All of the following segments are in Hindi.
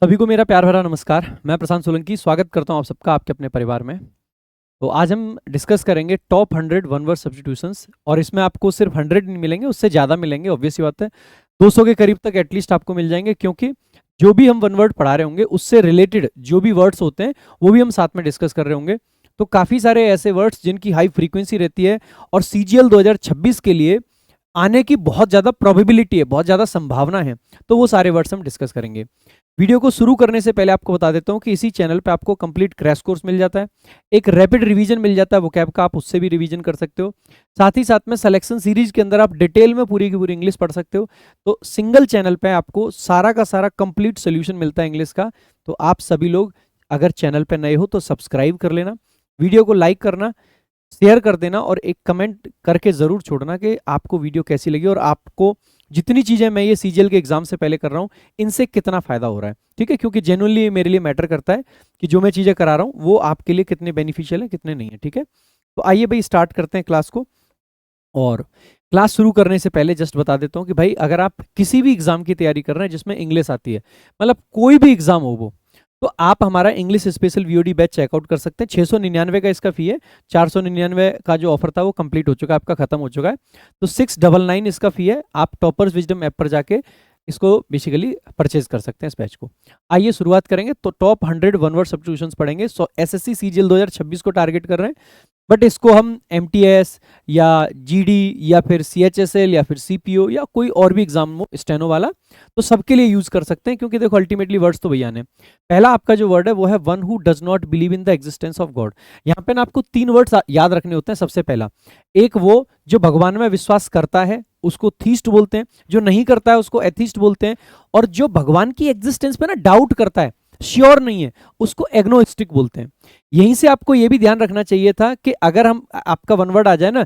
सभी को मेरा प्यार भरा नमस्कार। मैं प्रशांत सोलंकी स्वागत करता हूं आप सबका आपके अपने परिवार में। तो आज हम डिस्कस करेंगे टॉप 100 वन वर्ड सब्स्टिट्यूशंस और इसमें आपको सिर्फ 100 नहीं मिलेंगे, उससे ज़्यादा मिलेंगे। ऑब्वियस सी बात है, 200 के करीब तक एटलीस्ट आपको मिल जाएंगे, क्योंकि जो भी हम वन वर्ड पढ़ा रहे होंगे उससे रिलेटेड जो भी वर्ड्स होते हैं वो भी हम साथ में डिस्कस कर रहे होंगे। तो काफ़ी सारे ऐसे वर्ड्स जिनकी हाई फ्रीक्वेंसी रहती है और CGL 2026 के लिए आने की बहुत ज़्यादा प्रोबेबिलिटी है, बहुत ज़्यादा संभावना है, तो वो सारे वर्ड्स हम डिस्कस करेंगे। वीडियो को शुरू करने से पहले आपको बता देता हूं कि इसी चैनल पे आपको कंप्लीट क्रैश कोर्स मिल जाता है, एक रैपिड रिवीजन मिल जाता है वोकैब का, आप उससे भी रिवीजन कर सकते हो। साथ ही साथ में सिलेक्शन सीरीज के अंदर आप डिटेल में पूरी की पूरी इंग्लिश पढ़ सकते हो। तो सिंगल चैनल पे आपको सारा का सारा कंप्लीट सोल्यूशन मिलता है इंग्लिश का। तो आप सभी लोग अगर चैनल पे नए हो तो सब्सक्राइब कर लेना, वीडियो को लाइक करना, शेयर कर देना और एक कमेंट करके ज़रूर छोड़ना कि आपको वीडियो कैसी लगी और आपको जितनी चीज़ें मैं ये CGL के एग्जाम से पहले कर रहा हूँ इनसे कितना फ़ायदा हो रहा है। ठीक है, क्योंकि जेन्युइनली मेरे लिए मैटर करता है कि जो मैं चीज़ें करा रहा हूँ वो आपके लिए कितने बेनिफिशियल है कितने नहीं है। ठीक है, तो आइए भाई स्टार्ट करते हैं क्लास को। और क्लास शुरू करने से पहले जस्ट बता देता हूँ कि भाई अगर आप किसी भी एग्जाम की तैयारी कर रहे हैं जिसमें इंग्लिश आती है, मतलब कोई भी एग्जाम हो वो, तो आप हमारा English special VOD batch checkout कर सकते हैं। 699 का इसका फी है, 499 का जो ऑफर था वो कंप्लीट हो चुका है, आपका खत्म हो चुका है। तो 699 इसका फी है। आप टॉपर्स विजडम ऐप पर जाके इसको बेसिकली परचेज कर सकते हैं इस बैच को। आइए शुरुआत करेंगे। तो टॉप 100 वन वर्ड सब्स्टिट्यूशंस पढ़ेंगे। SSC CGL 2026 को टारगेट कर रहे हैं, बट इसको हम MTS या GD या फिर CHSL या फिर CPO या कोई और भी एग्जाम हो स्टेनो वाला, तो सबके लिए यूज कर सकते हैं, क्योंकि देखो अल्टीमेटली वर्ड्स तो भैया आने। पहला आपका जो वर्ड है वो है one who does not believe in the existence of God. यहाँ पे ना आपको 3 वर्ड्स याद रखने होते हैं। सबसे पहला, एक वो जो भगवान में विश्वास करता है उसको थीस्ट बोलते हैं, जो नहीं करता है उसको एथिस्ट बोलते हैं, और जो भगवान की एग्जिस्टेंस पे ना डाउट करता है, श्योर नहीं है, उसको एग्नोस्टिक बोलते हैं। यहीं से आपको यह भी ध्यान रखना चाहिए था कि अगर हम आपका वन वर्ड आ जाए ना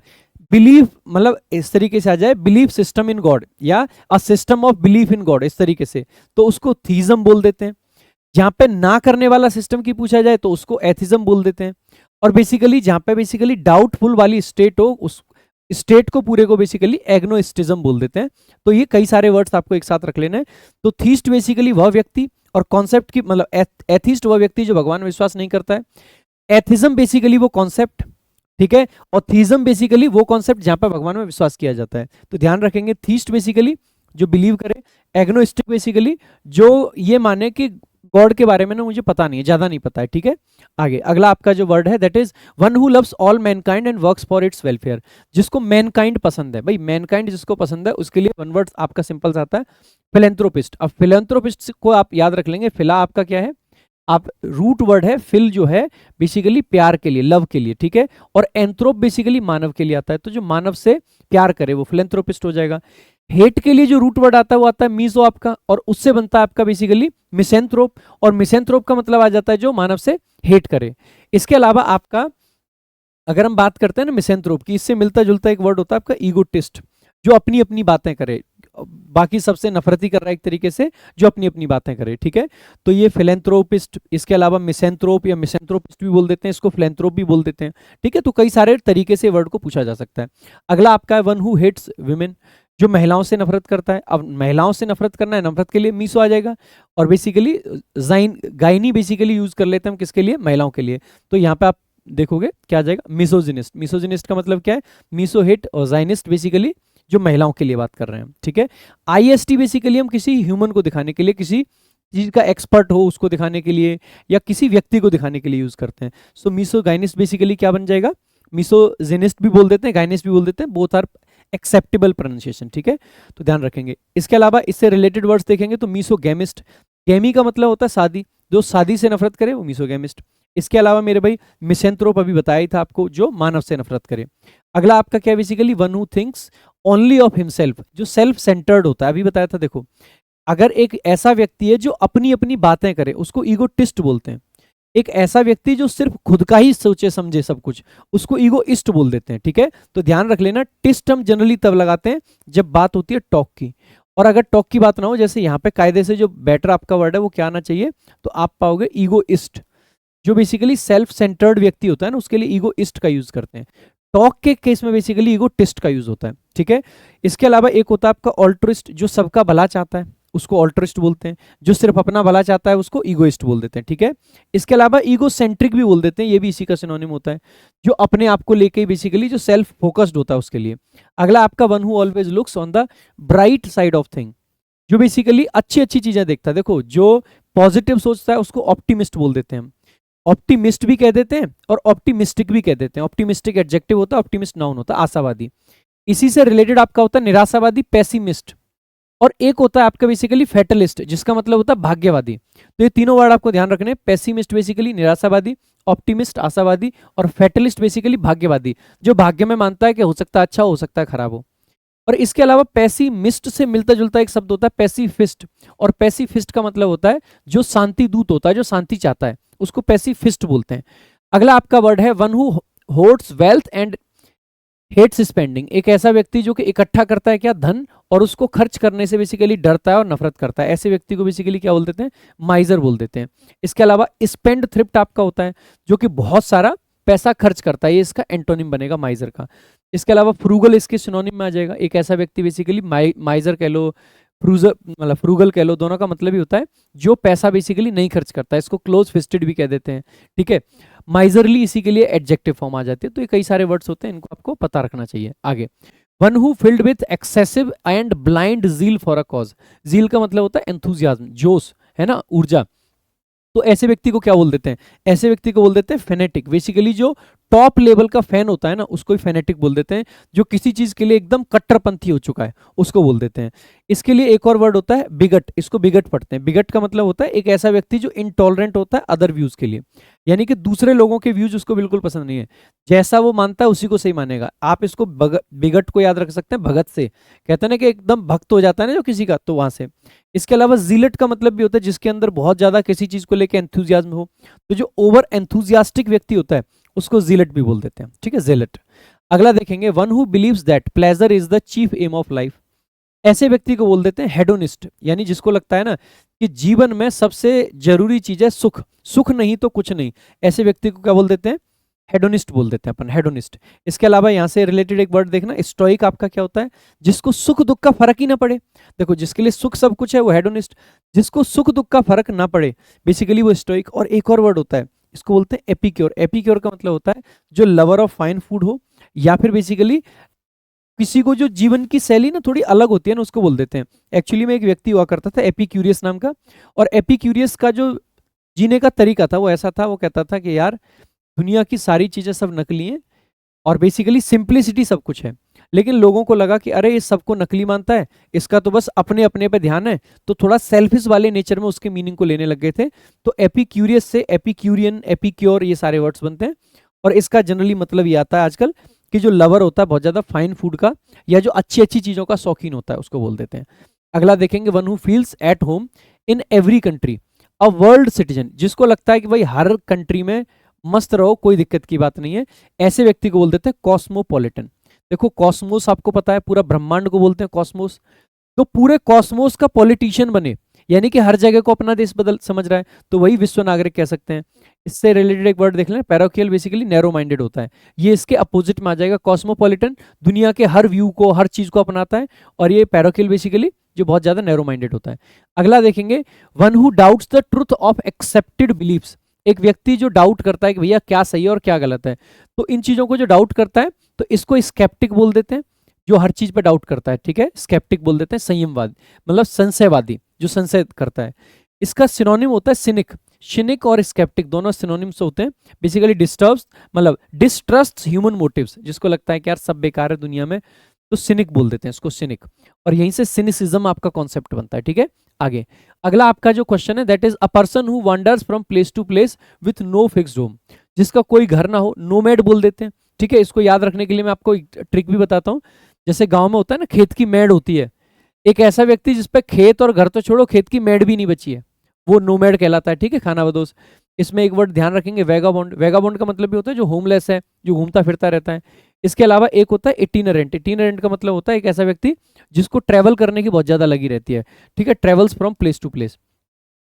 बिलीफ, मतलब इस तरीके से आ जाए बिलीफ सिस्टम इन गॉड या a system of belief in God, इस तरीके से, तो उसको थीजम बोल देते हैं। जहां पे ना करने वाला सिस्टम की पूछा जाए तो उसको एथिज्म बोल देते हैं। और बेसिकली जहां पे बेसिकली डाउटफुल वाली स्टेट हो उस स्टेट को पूरे को बेसिकली एग्नोस्टिज्म बोल देते हैं। तो ये कई सारे वर्ड्स आपको एक साथ रख लेने हैं। तो थीस्ट बेसिकली वह व्यक्ति, और कॉन्सेप्ट की मतलब एथिस्ट वह व्यक्ति जो भगवान में विश्वास नहीं करता है। एथिज्म बेसिकली वो कॉन्सेप्ट, ठीक है, और थीज्म बेसिकली वो कॉन्सेप्ट जहां पर भगवान में विश्वास किया जाता है। तो ध्यान रखेंगे, थीस्ट बेसिकली जो बिलीव करे, एग्नोस्टिक बेसिकली जो ये माने कि गॉड के बारे में ना मुझे पता नहीं है, ज्यादा नहीं पता है। ठीक है, आगे अगला आपका जो वर्ड है that is one who loves all Mankind and works for its welfare. जिसको मैनकाइंड पसंद है, भाई मैनकाइंड जिसको पसंद है उसके लिए वन वर्ड आपका सिंपल सा आता है फिलेंथ्रोपिस्ट। अब फिलेंथ्रोपिस्ट को आप याद रख लेंगे, फिला आपका क्या है, आप रूट वर्ड है, फिल जो है बेसिकली प्यार के लिए, लव के लिए। ठीक है, और एंथ्रोप बेसिकली मानव के लिए आता है, तो जो मानव से प्यार करे वो फिलेंथ्रोपिस्ट हो जाएगा। हेट के लिए जो रूट वर्ड आता है वो आता है मीजो आपका, और उससे बनता है आपका बेसिकली मिसेंथ्रोप, और मिसेंथ्रोप का मतलब आ जाता है जो मानव से हेट करे। इसके अलावा आपका अगर हम बात करते हैं ना मिसेंथ्रोप की, इससे मिलता जुलता एक वर्ड होता है आपका ईगोटिस्ट, जो अपनी अपनी बातें करे, बाकी सबसे नफरती कर रहा है एक तरीके से, जो अपनी अपनी बातें करे। ठीक है, तो ये फिलेंथ्रोपिस्ट, इसके अलावा मिसेंथ्रोप या मिसेंथ्रोपिस्ट भी बोल देते हैं, इसको फिलेंथ्रोप भी बोल देते हैं। ठीक है, तो कई सारे तरीके से वर्ड को पूछा जा सकता है। अगला आपका है वन हु हेट्स विमेन, जो महिलाओं से नफरत करता है। अब महिलाओं से नफरत करना है, नफरत के लिए मीसो आ जाएगा, और बेसिकली गाइनी बेसिकली यूज कर लेते हैं हम किसके लिए, महिलाओं के लिए। तो यहाँ पे आप देखोगे क्या आ जाएगा, मिसोजिनिस्ट। मिसोजिनिस्ट का मतलब क्या है, मिसो हेट, और जाइनिस्ट बेसिकली जो महिलाओं के लिए बात कर रहे हैं। ठीक है, IST बेसिकली हम किसी ह्यूमन को दिखाने के लिए, किसी चीज का एक्सपर्ट हो उसको दिखाने के लिए, या किसी व्यक्ति को दिखाने के लिए यूज करते हैं। सो मिसो गाइनिस्ट बेसिकली क्या बन जाएगा, मिसोजिनिस्ट भी बोल देते हैं, गाइनिस्ट भी बोल देते हैं, बोथ आर एक्सेप्टेबल प्रोनाउंसिएशन। ठीक है, तो ध्यान रखेंगे। इसके अलावा इससे रिलेटेड वर्ड्स देखेंगे तो मिसोगेमिस्ट, गेमी का मतलब होता है शादी, जो शादी से नफरत करे वो मिसोगेमिस्ट। इसके अलावा मेरे भाई मिसेंथ्रोप अभी बताया ही था आपको, जो मानव से नफरत करे। अगला आपका क्या basically one who thinks only of himself, जो सेल्फ सेंटर्ड होता है, अभी बताया था। देखो अगर एक ऐसा व्यक्ति है जो अपनी अपनी बातें करे उसको ईगोटिस्ट बोलते हैं। एक ऐसा व्यक्ति जो सिर्फ खुद का ही सोचे समझे सब कुछ, उसको ईगोइस्ट बोल देते हैं। ठीक है, तो ध्यान रख लेना, टिस्ट हम जनरली तब लगाते हैं जब बात होती है टॉक की, और अगर टॉक की बात ना हो, जैसे यहाँ पे कायदे से जो बेटर आपका वर्ड है वो क्या आना चाहिए, तो आप पाओगे ईगोइस्ट। जो बेसिकली सेल्फ सेंटर्ड व्यक्ति होता है ना उसके लिए ईगोइस्ट का यूज करते हैं। टॉक के केस में बेसिकली ईगोटिस्ट का यूज होता है। ठीक है, इसके अलावा एक होता है आपका ऑल्ट्रिस्ट, जो सबका भला चाहता है, उसको ऑल्ट्रिस्ट बोलते हैं। जो सिर्फ अपना भला चाहता है उसको ईगोइस्ट बोल देते हैं, ठीक है। इसके अलावा ईगो सेंट्रिक भी बोल देते हैं, ये भी इसी का सिनोनिम होता है, जो अपने आप को लेके बेसिकली जो सेल्फ फोकस्ड होता है उसके लिए। अगला आपका one who always looks on the bright side of thing, जो बेसिकली अच्छी अच्छी चीजें देखता है। देखो जो पॉजिटिव सोचता है उसको ऑप्टिमिस्ट बोल देते हैं हम, ऑप्टिमिस्ट भी कह देते हैं और ऑप्टिमिस्टिक भी कह देते हैं। ऑप्टिमिस्टिक एडजेक्टिव होता है, ऑप्टिमिस्ट नाउन होता है, आशावादी। इसी से रिलेटेड आपका होता है निराशावादी, पेसिमिस्ट, और एक होता है आपका बेसिकली फैटलिस्ट, जिसका मतलब होता है भाग्यवादी। तो ये तीनों वर्ड आपको ध्यान रखने हैं, पेसिमिस्ट बेसिकली निराशावादी, ऑप्टिमिस्ट आशावादी, और फैटलिस्ट बेसिकली भाग्यवादी, जो भाग्य में मानता है कि हो सकता है अच्छा हो सकता है खराब हो। और इसके अलावा पेसिमिस्ट से मिलता जुलता एक शब्द होता है पेसिफिस्ट, और पेसिफिस्ट का मतलब होता है जो शांति दूत होता है, जो शांति चाहता है, उसको पेसिफिस्ट बोलते हैं। अगला आपका वर्ड है one who hoards wealth and hates spending, एक ऐसा व्यक्ति जो कि इकट्ठा करता है क्या धन, और उसको खर्च करने से बेसिकली डरता है और नफरत करता है। ऐसे व्यक्ति को बेसिकली क्या बोल देते हैं, माइजर बोल देते हैं। इसके अलावा स्पेंड थ्रिफ्ट आपका होता है जो कि बहुत सारा पैसा खर्च करता है, ये इसका एंटोनिम बनेगा माइजर का। इसके अलावा फ्रूगल इसके सिनोनिम में आ जाएगा, एक ऐसा व्यक्ति बेसिकली माइजर कह लो, फ्रूजर मतलब फ्रूगल कह लो, दोनों का मतलब ही होता है जो पैसा बेसिकली नहीं खर्च करता है। इसको क्लोज फिस्टेड भी कह देते हैं, ठीक है। माइजरली इसी के लिए एडजेक्टिव फॉर्म आ जाती है। तो ये कई सारे वर्ड्स होते हैं, इनको आपको पता रखना चाहिए। आगे, one who filled with excessive and blind zeal for a cause, zeal का मतलब होता है एंथुजियाज्म, जोश, है ना, ऊर्जा। तो ऐसे व्यक्ति को क्या बोल देते हैं, ऐसे व्यक्ति को बोल देते हैं फेनेटिक। बेसिकली जो टॉप लेवल का फैन होता है ना, उसको ही फेनेटिक बोल देते हैं। जो किसी चीज के लिए एकदम कट्टरपंथी हो चुका है उसको बोल देते हैं। इसके लिए एक और वर्ड होता है बिगट, इसको बिगट पढ़ते हैं। बिगट का मतलब होता है एक ऐसा व्यक्ति जो इंटॉलरेंट होता है अदर व्यूज के लिए, यानी कि दूसरे लोगों के व्यूज उसको बिल्कुल पसंद नहीं है, जैसा वो मानता है उसी को सही मानेगा। आप इसको बिगट को याद रख सकते हैं भगत से, कहते हैं ना कि एकदम भक्त हो जाता है ना जो किसी का, तो वहां से। इसके अलावा जीलेट का मतलब भी होता है जिसके अंदर बहुत ज्यादा किसी चीज को लेकर एंथुजियाज्म हो। तो जो ओवर एंथुजियास्टिक व्यक्ति होता है उसको जीलेट भी बोल देते हैं, ठीक है, जेलेट। अगला देखेंगे one who believes that pleasure is the chief aim of life, ऐसे व्यक्ति को बोल देते हैं हेडोनिस्ट, यानी जिसको लगता है ना कि जीवन में सबसे जरूरी चीज है सुख, सुख नहीं तो कुछ नहीं, ऐसे व्यक्ति को क्या बोल देते हैं, हेडोनिस्ट बोल देते हैं अपन, हेडोनिस्ट। इसके अलावा यहाँ से रिलेटेड एक वर्ड देखना, स्टोइक आपका क्या होता है, जिसको सुख दुख का फर्क ही ना पड़े। देखो जिसके लिए सुख सब कुछ है वो हेडोनिस्ट, जिसको सुख दुख का फर्क ना पड़े बेसिकली वो स्टोइक। और एक और वर्ड होता है, इसको बोलते हैं एपिक्योर। एपिक्योर का मतलब होता है जो लवर ऑफ फाइन फूड हो, या फिर बेसिकली किसी को जो जीवन की शैली ना थोड़ी अलग होती है ना, उसको बोल देते हैं। एक्चुअली में एक व्यक्ति हुआ करता था एपिक्यूरियस नाम का, और एपिक्यूरियस का जो जीने का तरीका था वो ऐसा था, वो कहता था कि यार दुनिया की सारी चीजें सब नकली हैं और बेसिकली सिंप्लिसिटी सब कुछ है। लेकिन लोगों को लगा कि अरे ये सबको नकली मानता है, इसका तो बस अपने अपने पे ध्यान है, तो थोड़ा सेल्फिश वाले नेचर में उसके मीनिंग को लेने लग गए थे। तो एपिक्यूरियस से एपिक्यूरियन, एपिक्योर, ये सारे वर्ड्स बनते हैं। और इसका जनरली मतलब ये आता है आजकल कि जो लवर होता है बहुत ज्यादा फाइन फूड का, या जो अच्छी अच्छी चीजों का शौकीन होता है, उसको बोल देते हैं। अगला देखेंगे one who feels at home in every country, a world citizen, जिसको लगता है कि भाई हर कंट्री में मस्त रहो, कोई दिक्कत की बात नहीं है, ऐसे व्यक्ति को बोल देते हैं कॉस्मोपॉलिटन। देखो कॉस्मोस आपको पता है, पूरा ब्रह्मांड को बोलते हैं कॉस्मोस। तो पूरे कॉस्मोस का पॉलिटिशियन बने, यानी कि हर जगह को अपना देश बदल समझ रहा है, तो वही विश्व नागरिक कह सकते हैं। इससे रिलेटेड एक वर्ड देख लें, पैरोकियल बेसिकली नैरो माइंडेड होता है, ये इसके अपोजिट में आ जाएगा। कॉस्मोपॉलिटन दुनिया के हर व्यू को, हर चीज को अपनाता है, और ये पैरोकियल बेसिकली जो बहुत ज्यादा नैरो माइंडेड होता है। अगला देखेंगे one who doubts the truth of accepted beliefs, एक व्यक्ति जो डाउट करता है कि भैया क्या सही है और क्या गलत है। तो इन चीजों को जो डाउट करता है तो इसको स्केप्टिक बोल देते हैं, जो हर चीज पे डाउट करता है, ठीक है, स्केप्टिक बोल देते हैं। संयमवादी मतलब संशयवादी, जो संशय करता है। इसका सिनोनिम होता है सिनिक। सिनिक और स्केप्टिक दोनों सिनोनिम्स होते हैं। बेसिकली डिस्टर्ब्स मतलब डिस्ट्रस्ट ह्यूमन मोटिव्स, जिसको लगता है कि यार सब बेकार है दुनिया में, तो सिनिक बोल देते हैं इसको, सिनिक। और यहीं से सिनिसिज्म आपका कॉन्सेप्ट बनता है, ठीक है। आगे अगला आपका जो क्वेश्चन है, that is a person who wanders from place to place with no fixed home, जिसका कोई घर ना हो, नोमैड बोल देते हैं, ठीक है। इसको याद रखने के लिए मैं आपको एक ट्रिक भी बताता हूँ। जैसे गांव में होता है ना, खेत की मेड़ होती है, एक ऐसा व्यक्ति जिसपे खेत और घर तो छोड़ो, खेत की मेड़ भी नहीं बची है, वो नोमैड कहलाता है, ठीक है, खानाबदोश। इसमें एक वर्ड ध्यान रखेंगे, वेगाबॉन्ड। वेगाबॉन्ड का मतलब भी होता है जो होमलेस है, जो घूमता फिरता रहता है। इसके अलावा एक होता है इटिनरेंट। इटिनरेंट का मतलब होता है एक ऐसा व्यक्ति जिसको ट्रैवल करने की बहुत ज्यादा लगी रहती है, ठीक है, travels from place to place.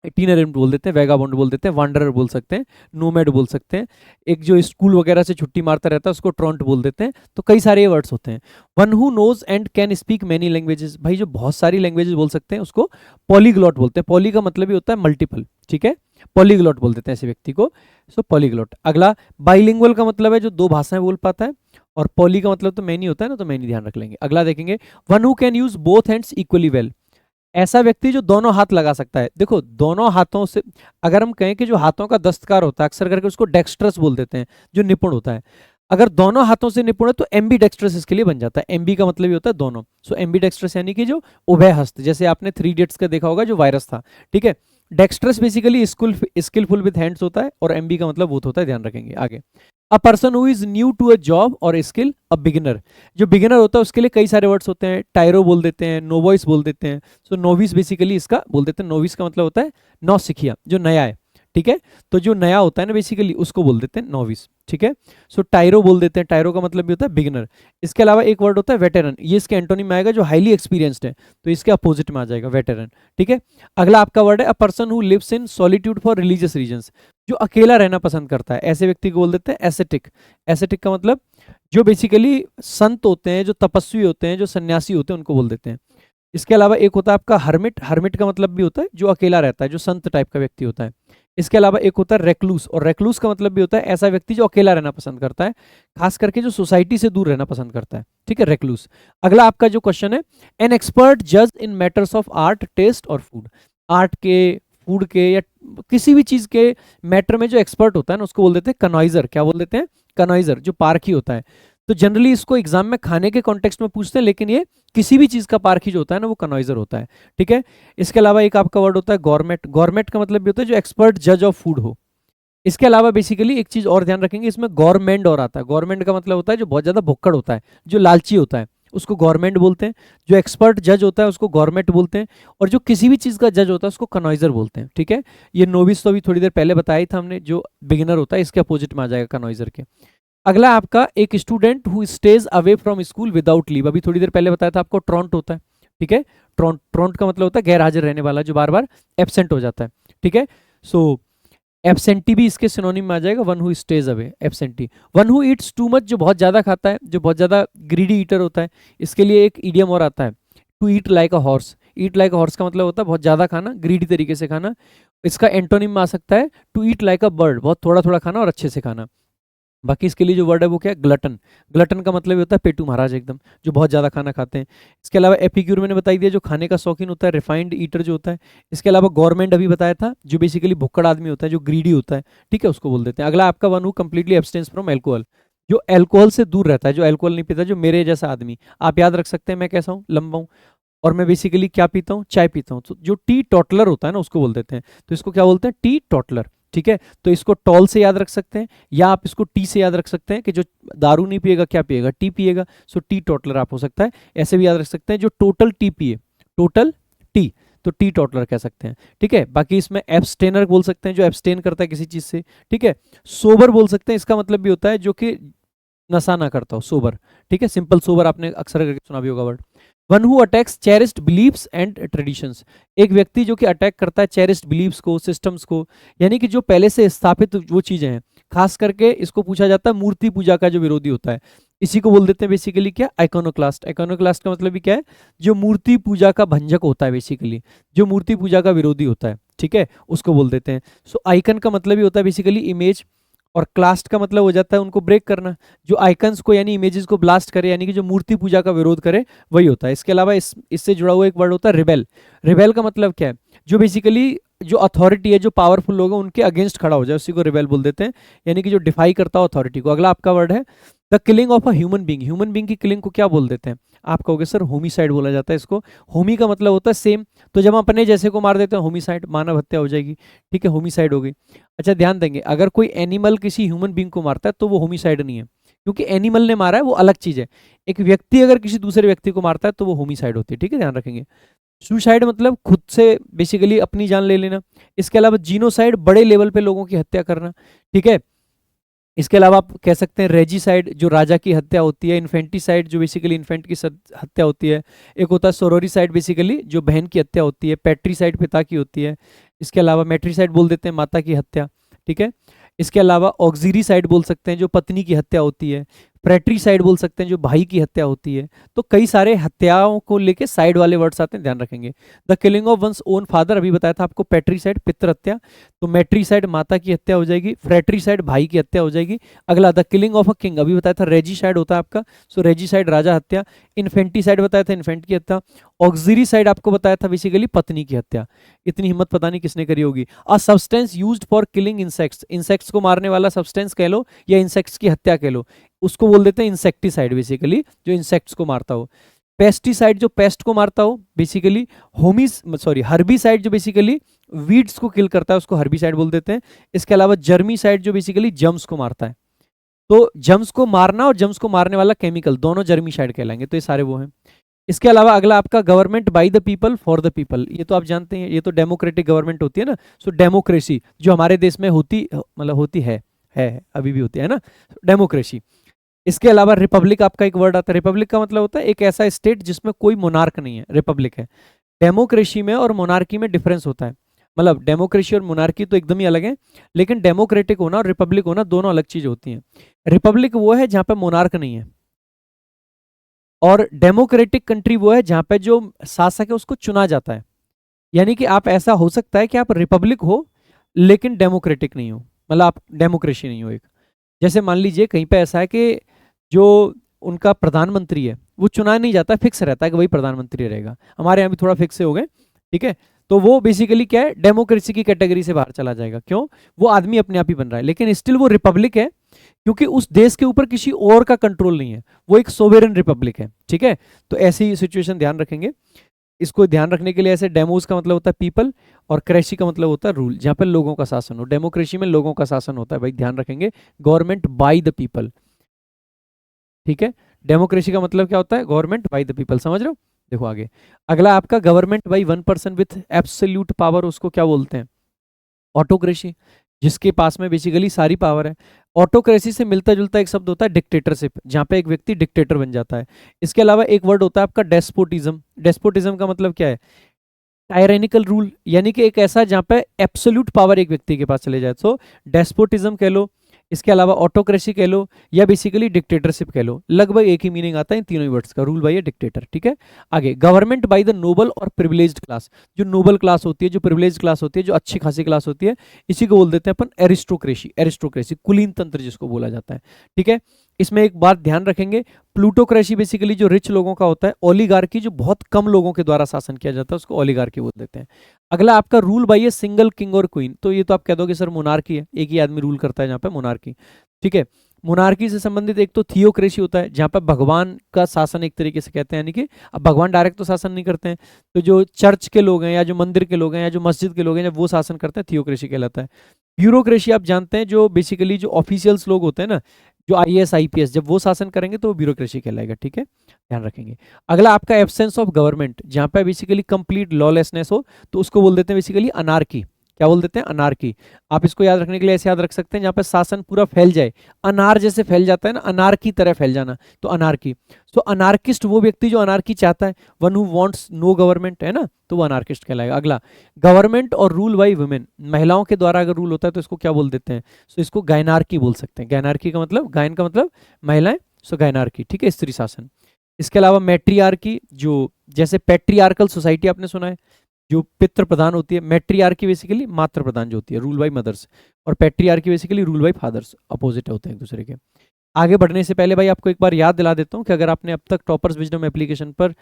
Itinerant बोल देते हैं, वैगाबॉन्ड बोल देते हैं, वांडरर बोल सकते हैं, नोमैड बोल सकते हैं, एक जो स्कूल वगैरह से छुट्टी मारता रहता है उसको ट्रॉन्ट बोल देते हैं। तो कई सारे वर्ड्स होते हैं। One who knows and can speak many languages, भाई जो बहुत सारी लैंग्वेजेस बोल सकते हैं उसको पॉलीग्लॉट बोलते हैं। पॉली का मतलब ही होता है मल्टीपल, ठीक है, पॉलीग्लॉट बोल देते हैं ऐसे व्यक्ति को। सो पॉलीग्लॉट। अगला बाइलिंगुअल का मतलब है जो दो भाषाएं बोल पाता है, और पॉली का मतलब तो मैनी होता है ना, तो मैनी ध्यान रख लेंगे। अगला देखेंगे, one who can use both hands equally well, ऐसा व्यक्ति जो दोनों हाथ लगा सकता है। देखो दोनों हाथों से, अगर हम कहें कि जो हाथों का दस्तकार होता है अक्सर करके उसको डेक्स्ट्रस बोल देते हैं, जो निपुण होता है। अगर दोनों हाथों से निपुण है तो एम्बी डेक्स्ट्रस इसके लिए बन जाता है। एम्बी का मतलब ही होता है दोनों। सो एम्बी डेक्स्ट्रस यानी कि जो उभय हस्त, जैसे आपने 3 इडियट्स का देखा होगा जो वायरस था, ठीक है। Dextrous basically skillful with hands होता है, और एम्बी का मतलब बोथ होता है, ध्यान रखेंगे आगे। A person who is new to a job और स्किल, अ बिगिनर, जो बिगिनर होता है उसके लिए कई सारे वर्ड्स होते हैं। टायरो बोल देते हैं, नोवॉइस बोल देते हैं। सो नोविस बेसिकली इसका बोल देते हैं। नोविस का मतलब होता है नौसिखिया, जो नया है, ठीक है। तो जो नया होता है ना बेसिकली उसको बोल देते हैं नोविस, ठीक है। सो टायरो बोल देते हैं, टायरो का मतलब भी होता है बिगिनर। इसके अलावा एक वर्ड होता है वेटेरन, ये इसके एंटोनिम में आएगा, जो हाईली एक्सपीरियंस्ड है, तो इसके अपोजिट में आ जाएगा वेटेरन, ठीक है। अगला आपका वर्ड है a person who lives in solitude for religious reasons, जो अकेला रहना पसंद करता है, ऐसे व्यक्ति को बोल देते हैं एसेटिक। एसेटिक का मतलब जो बेसिकली संत होते हैं, जो तपस्वी होते हैं, जो सन्यासी होते हैं, उनको बोल देते हैं। इसके अलावा एक होता है आपका हर्मिट, हर्मिट का मतलब भी होता है जो अकेला रहता है, जो संत टाइप का व्यक्ति होता है। इसके अलावा एक होता है रेक्लूस, और रेक्लूस का मतलब भी होता है ऐसा व्यक्ति जो अकेला रहना पसंद करता है, खास करके जो सोसाइटी से दूर रहना पसंद करता है, ठीक है, रेक्लूस। अगला आपका जो क्वेश्चन है, एन एक्सपर्ट जज इन मैटर्स ऑफ आर्ट, टेस्ट और फूड, आर्ट के, फूड के, या किसी भी चीज के मैटर में जो एक्सपर्ट होता है ना उसको बोल देते हैं कनॉइजर। क्या बोल देते हैं? कनॉइजर, जो पारखी होता है। तो जनरली इसको एग्जाम में खाने के कॉन्टेक्स्ट में पूछते हैं, लेकिन ये किसी भी चीज का पारखी जो होता है ना वो कनॉइजर होता है, ठीक है। इसके अलावा एक आपका वर्ड होता है गवर्नमेंट। गवर्नमेंट का मतलब भी होता है जो एक्सपर्ट जज ऑफ फूड हो। इसके अलावा बेसिकली एक चीज और ध्यान रखेंगे, इसमें गवर्नमेंट और आता है। गवर्नमेंट का मतलब होता है जो बहुत ज्यादा भुक्कड़ होता है, जो लालची होता है, उसको गवर्नमेंट बोलते हैं। जो एक्सपर्ट जज होता है उसको गवर्नमेंट बोलते हैं, और जो किसी भी चीज का जज होता है उसको कनॉइजर बोलते हैं, ठीक है। ये नोविस तो अभी थोड़ी देर पहले बताया था हमने, जो बिगिनर होता है इसके अपोजिट में आ जाएगा कनॉइजर के। अगला आपका एक student who stays away from school without leave, अभी थोड़ी देर पहले बताया था आपको ट्रॉन्ट होता है, ठीक है। ट्रॉन्ट, ट्रॉन्ट का मतलब होता है गैर हाजिर रहने वाला, जो बार बार एब्सेंट हो जाता है, ठीक है। सो एब्सेंटी भी इसके सिनोनिम में आ जाएगा, one who stays away, absentee. One who Yeats too much, जो बहुत ज्यादा खाता है, जो बहुत ज्यादा ग्रीडी ईटर होता है। इसके लिए एक इडियम और आता है, to eat like a horse. Eat like a horse का मतलब होता है बहुत ज्यादा खाना, ग्रीडी तरीके से खाना। इसका एंटोनिम में आ सकता है to eat like a bird, बहुत थोड़ा थोड़ा खाना और अच्छे से खाना। बाकी इसके लिए जो वर्ड है वो क्या है? ग्लटन। ग्लटन का मतलब ये होता है पेटू महाराज एकदम, जो बहुत ज़्यादा खाना खाते हैं। इसके अलावा एपिक्यूर मैंने बताई दिया, जो खाने का शौकीन होता है, रिफाइंड ईटर जो होता है। इसके अलावा गवर्नमेंट अभी बताया था, जो बेसिकली भुक्कड़ आदमी होता है, जो ग्रीडी होता है, ठीक है, उसको बोल देते हैं। अगला आपका one who completely abstains from alcohol, जो अल्कोहल से दूर रहता है, जो अल्कोहल नहीं पीता, जो मेरे जैसा आदमी। आप याद रख सकते हैं मैं कैसा हूँ, लंबा हूँ, और मैं बेसिकली क्या पीता हूँ? चाय पीता हूँ। तो जो टी टॉटलर होता है ना उसको बोल देते हैं। तो इसको क्या बोलते हैं? टी टॉटलर, ठीक है। तो इसको टॉल से याद रख सकते हैं, या आप इसको टी से याद रख सकते हैं कि जो दारू नहीं पिएगा क्या पिएगा? टी पिएगा। सो टी टॉटलर आप हो सकता है। ऐसे भी याद रख सकते हैं जो टोटल टी पिए, टोटल टी, तो टी टॉटलर कह सकते हैं, ठीक है। बाकी इसमें एब्सटेनर बोल सकते हैं, जो एब्सटेन करता है किसी चीज से, ठीक है। सोबर बोल सकते हैं, इसका मतलब भी होता है जो कि नशा ना करता हो, सोबर, ठीक है। सिंपल सोबर आपने अक्सर करके सुना भी होगा word. One who attacks cherished beliefs and traditions, एक व्यक्ति जो कि अटैक करता है चेरिस्ड बिलीव्स को, सिस्टम्स को, यानी कि जो पहले से स्थापित वो चीजें हैं। खास करके इसको पूछा जाता है मूर्ति पूजा का जो विरोधी होता है, इसी को बोल देते हैं बेसिकली क्या? आइकोनोक्लास्ट। आइकोनोक्लास्ट का मतलब भी क्या है? जो मूर्ति पूजा का भंजक होता है, बेसिकली जो मूर्ति पूजा का विरोधी होता है, ठीक है, उसको बोल देते हैं। सो आइकन का मतलब ही होता है बेसिकली इमेज, और क्लास्ट का मतलब हो जाता है उनको ब्रेक करना, जो आइकन्स को यानी इमेजेस को ब्लास्ट करे, यानी कि जो मूर्ति पूजा का विरोध करे, वही होता है। इसके अलावा इससे जुड़ा हुआ एक वर्ड होता है रिबेल। रिबेल का मतलब क्या है? जो बेसिकली जो अथॉरिटी है, जो पावरफुल लोग हैं, उनके अगेंस्ट खड़ा हो जाए, उसी को रिबेल बोल देते हैं, यानी कि जो डिफाई करता हो अथॉरिटी को। अगला आपका वर्ड है the killing of a human being. Human being की किलिंग को क्या बोल देते हैं? आप कहोगे सर होमिसाइड बोला जाता है इसको। होमी का मतलब होता है सेम, तो जब हम अपने जैसे को मार देते हैं होमिसाइड, मानव हत्या हो जाएगी, ठीक है, होमिसाइड हो गई। अच्छा ध्यान देंगे, अगर कोई एनिमल किसी ह्यूमन बींग को मारता है तो वो होमिसाइड नहीं है, क्योंकि एनिमल ने मारा है वो अलग चीज है। एक व्यक्ति अगर किसी दूसरे व्यक्ति को मारता है तो वो होमिसाइड होती है, ठीक है, ध्यान रखेंगे। सुसाइड मतलब खुद से बेसिकली अपनी जान ले लेना। इसके अलावा जीनोसाइड, बड़े लेवल पे लोगों की हत्या करना, ठीक है। इसके अलावा आप कह सकते हैं रेजिसाइड, जो राजा की हत्या होती है, इन्फेंटिसाइड जो बेसिकली इन्फेंट की हत्या होती है, एक होता है सोरोरिसाइड बेसिकली जो बहन की हत्या होती है, पैट्रीसाइड पिता की होती है, इसके अलावा मैट्रीसाइड बोल देते हैं माता की हत्या, ठीक है। इसके अलावा ऑक्सिरीसाइड बोल सकते हैं जो पत्नी की हत्या होती है, फ्रेट्रीसाइड बोल सकते हैं जो भाई की हत्या होती है। तो कई सारे हत्याओं को लेके साइड वाले वर्ड्स आते हैं, ध्यान रखेंगे। The killing of one's own father, अभी बताया था आपको, पैट्रीसाइड पितृ हत्या, तो मैट्रीसाइड माता की हत्या हो जाएगी, फ्रेट्रीसाइड भाई की हत्या हो जाएगी। अगला the killing of a king, अभी बताया था रेजिसाइड होता है आपका, सो रेजिसाइड राजा हत्या, इन्फेंटिसाइड बताया था इन्फेंट की हत्या, ऑक्सिरीसाइड आपको बताया था बेसिकली पत्नी की हत्या। इतनी हिम्मत पता नहीं किसने करी होगी। A substance used for killing insects, insects को मारने वाला सब्सटेंस कह लो या इंसेक्ट्स की हत्या कह लो, उसको बोल देते हैं इंसेक्टिसाइड बेसिकली, जो इंसेक्ट्स को मारता हो। पेस्टिसाइड जो पेस्ट को मारता हो बेसिकली, हर्बिसाइड जो बेसिकली वीड्स को किल करता है उसको हर्बिसाइड बोल देते हैं। इसके अलावा जर्मीसाइड जो बेसिकली जम्स को मारता है, तो जम्स को मारना और जम्स को मारने वाला केमिकल दोनों जर्मीसाइड कहलाएंगे। तो ये सारे वो हैं। इसके अलावा अगला आपका government by the people for the people, ये तो आप जानते हैं, ये तो डेमोक्रेटिक गवर्नमेंट होती है ना। सो डेमोक्रेसी जो हमारे देश में होती मतलब होती है अभी भी होती है ना, डेमोक्रेसी। इसके अलावा रिपब्लिक आपका एक वर्ड आता है, रिपब्लिक का मतलब होता है एक ऐसा स्टेट जिसमें कोई मोनार्क नहीं है, रिपब्लिक है। डेमोक्रेसी में और मोनार्की में डिफरेंस होता है, मतलब डेमोक्रेसी और मोनार्की तो एकदम ही अलग है, लेकिन डेमोक्रेटिक होना और रिपब्लिक होना दोनों अलग चीज होती हैं। रिपब्लिक वो है जहां पे मोनार्क नहीं है, और डेमोक्रेटिक कंट्री वो है जहां पे जो शासक है उसको चुना जाता है। यानी कि आप ऐसा हो सकता है कि आप रिपब्लिक हो लेकिन डेमोक्रेटिक नहीं हो, मतलब आप डेमोक्रेसी नहीं हो एक। जैसे मान लीजिए कहीं पे ऐसा है कि जो उनका प्रधानमंत्री है वो चुना नहीं जाता, फिक्स रहता है कि वही प्रधानमंत्री रहेगा। हमारे यहाँ भी थोड़ा फिक्स हो गए, ठीक है। तो वो बेसिकली क्या है, डेमोक्रेसी की कैटेगरी से बाहर चला जाएगा। क्यों? वो आदमी अपने आप ही बन रहा है, लेकिन स्टिल वो रिपब्लिक है, क्योंकि उस देश के ऊपर किसी और का कंट्रोल नहीं है, वो एक सोवेरेन रिपब्लिक है, ठीक है। तो ऐसी सिचुएशन ध्यान रखेंगे। इसको ध्यान रखने के लिए ऐसे, डेमोस का मतलब होता है पीपल और क्रेसी का मतलब होता है रूल, जहां पर लोगों का शासन हो। डेमोक्रेसी में लोगों का शासन होता है भाई, ध्यान रखेंगे। गवर्नमेंट बाय द पीपल, ठीक है। डेमोक्रेसी का मतलब क्या होता है, गवर्नमेंट बाय द पीपल, समझ रहे हो। देखो आगे, अगला आपका government by one person with absolute power, उसको क्या बोलते हैं, ऑटोक्रेसी, जिसके पास में बेसिकली सारी पावर है। ऑटोक्रेसी से मिलता जुलता एक शब्द होता है डिक्टेटरशिप, जहां पे एक व्यक्ति डिक्टेटर बन जाता है। इसके अलावा एक वर्ड होता है आपका डेस्पोटिज्म। डेस्पोटिज्म का मतलब क्या है, टायरेनिकल रूल, यानी कि एक ऐसा जहां पे एब्सोल्यूट पावर एक व्यक्ति के पास चले जाए, सो डेस्पोटिज्म कह लो, इसके अलावा ऑटोक्रेसी कह लो, या बेसिकली डिक्टेटरशिप कह लो, लगभग एक ही मीनिंग आता है इन तीनों ही वर्ड्स का, रूल बाय ए डिक्टेटर, ठीक है। आगे, गवर्नमेंट बाय द नोबल और प्रिविलेज्ड क्लास, जो नोबल क्लास होती है, जो प्रिविलेज क्लास होती है, जो अच्छी खासी क्लास होती है, इसी को बोल देते हैं अपन एरिस्टोक्रेसी। एरिस्टोक्रेसी कुलीन तंत्र जिसको बोला जाता है, ठीक है। इसमें एक बात ध्यान रखेंगे, प्लूटोक्रेसी बेसिकली जो रिच लोगों का होता है, ओलिगार्की जो बहुत कम लोगों के द्वारा शासन किया जाता है उसको ओलिगार्की बोल देते हैं। अगला आपका rule by a single king और क्वीन, तो ये तो आप कह दोगे सर मोनार्की है, एक ही आदमी रूल करता है जहां पे, मोनार्की, ठीक है। मोनार्की से संबंधित एक तो थियोक्रेसी होता है, जहां पर भगवान का शासन एक तरीके से कहते हैं, यानी कि अब भगवान डायरेक्ट तो शासन नहीं करते हैं, तो जो चर्च के लोग हैं या जो मंदिर के लोग हैं या जो मस्जिद के लोग हैं, जब वो शासन करते हैं, थियोक्रेसी कहलाता है। ब्यूरोक्रेसी आप जानते हैं, जो बेसिकली जो ऑफिशियल्स लोग होते हैं ना, जो आईएएस आईपीएस, जब वो शासन करेंगे तो वो ब्यूरोक्रेसी कहलाएगा, ठीक है, ध्यान रखेंगे। अगला आपका एब्सेंस ऑफ गवर्नमेंट, जहां पे बेसिकली कंप्लीट लॉलेसनेस हो, तो उसको बोल देते हैं बेसिकली अनार्की। क्या बोल देते हैं, अनार्की। आप इसको याद रखने के लिए ऐसे याद रख सकते हैं, जहां पे शासन पूरा फैल जाए, अनार जैसे फैल जाता है ना, अनार की तरह फैल जाना, तो अनार्की। सो अनार्किस्ट वो व्यक्ति जो अनार्की चाहता है, one who wants no government, है ना, तो वो अनार्किस्ट कहलाएगा। अगला, गवर्नमेंट और रूल बाय वुमेन, महिलाओं के द्वारा अगर रूल होता है तो इसको क्या बोल देते हैं, सो इसको गायनार्की बोल सकते हैं। गायनार्की का मतलब, गायन का मतलब महिलाएं, सो गायनार्की, ठीक है, स्त्री शासन। इसके अलावा मैट्रियार्की, जो जैसे पैट्रियार्कल सोसाइटी आपने सुना है, जो पितृ प्रधान होती है, मैट्रियार्की बेसिकली मातृ प्रधान जो होती है, रूल बाय मदर्स, और patriarchy basically rule by fathers, opposite होते हैं एक दूसरे के। आगे बढ़ने से पहले भाई आपको एक बार याद दिला देता हूं कि अगर आपने अब तक टॉपर्स विजडम एप्लीकेशन पर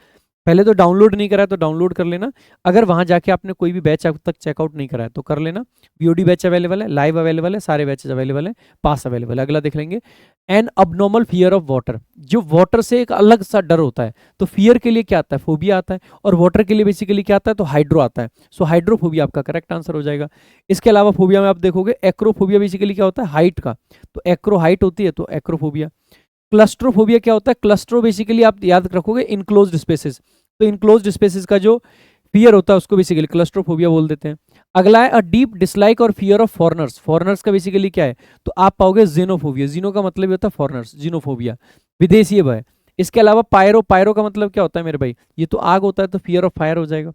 पहले तो डाउनलोड नहीं करा है तो डाउनलोड कर लेना। अगर वहां जाके आपने कोई भी बैच अब तक चेकआउट नहीं करा है तो कर लेना। बीओडी बैच अवेलेबल है, लाइव अवेलेबल है, सारे बैचेज अवेलेबल है, पास अवेलेबल है। अगला देख लेंगे, an abnormal fear of water, जो वाटर से एक अलग सा डर होता है। तो फियर के लिए क्या आता है, फोबिया आता है, और वाटर के लिए बेसिकली क्या आता है, तो हाइड्रो आता है। सो हाइड्रोफोबिया आपका करेक्ट आंसर हो जाएगा। इसके अलावा फोबिया में आप देखोगे, एक्रोफोबिया बेसिकली क्या होता है, हाइट का, तो एक्रो हाइट होती है, तो एक्रोफोबिया। क्लस्ट्रोफोबिया क्या होता है, क्लस्ट्रो बेसिकली आप याद रखोगे इनक्लोज्ड स्पेसेस, तो इनक्लोज्ड स्पेसेस का जो फियर होता है उसको बेसिकली क्लस्ट्रोफोबिया बोल देते हैं। अगला है अ डीप डिसलाइक और फियर ऑफ फॉरेनर्स। फॉरेनर्स का बेसिकली क्या है, तो आप पाओगे जीनोफोबिया। जीनो का मतलब होता है फॉरेनर्स, जीनोफोबिया विदेशी भय। इसके अलावा पायरो, पायरो का मतलब क्या होता है मेरे भाई, ये तो आग होता है, तो फियर ऑफ फायर हो जाएगा।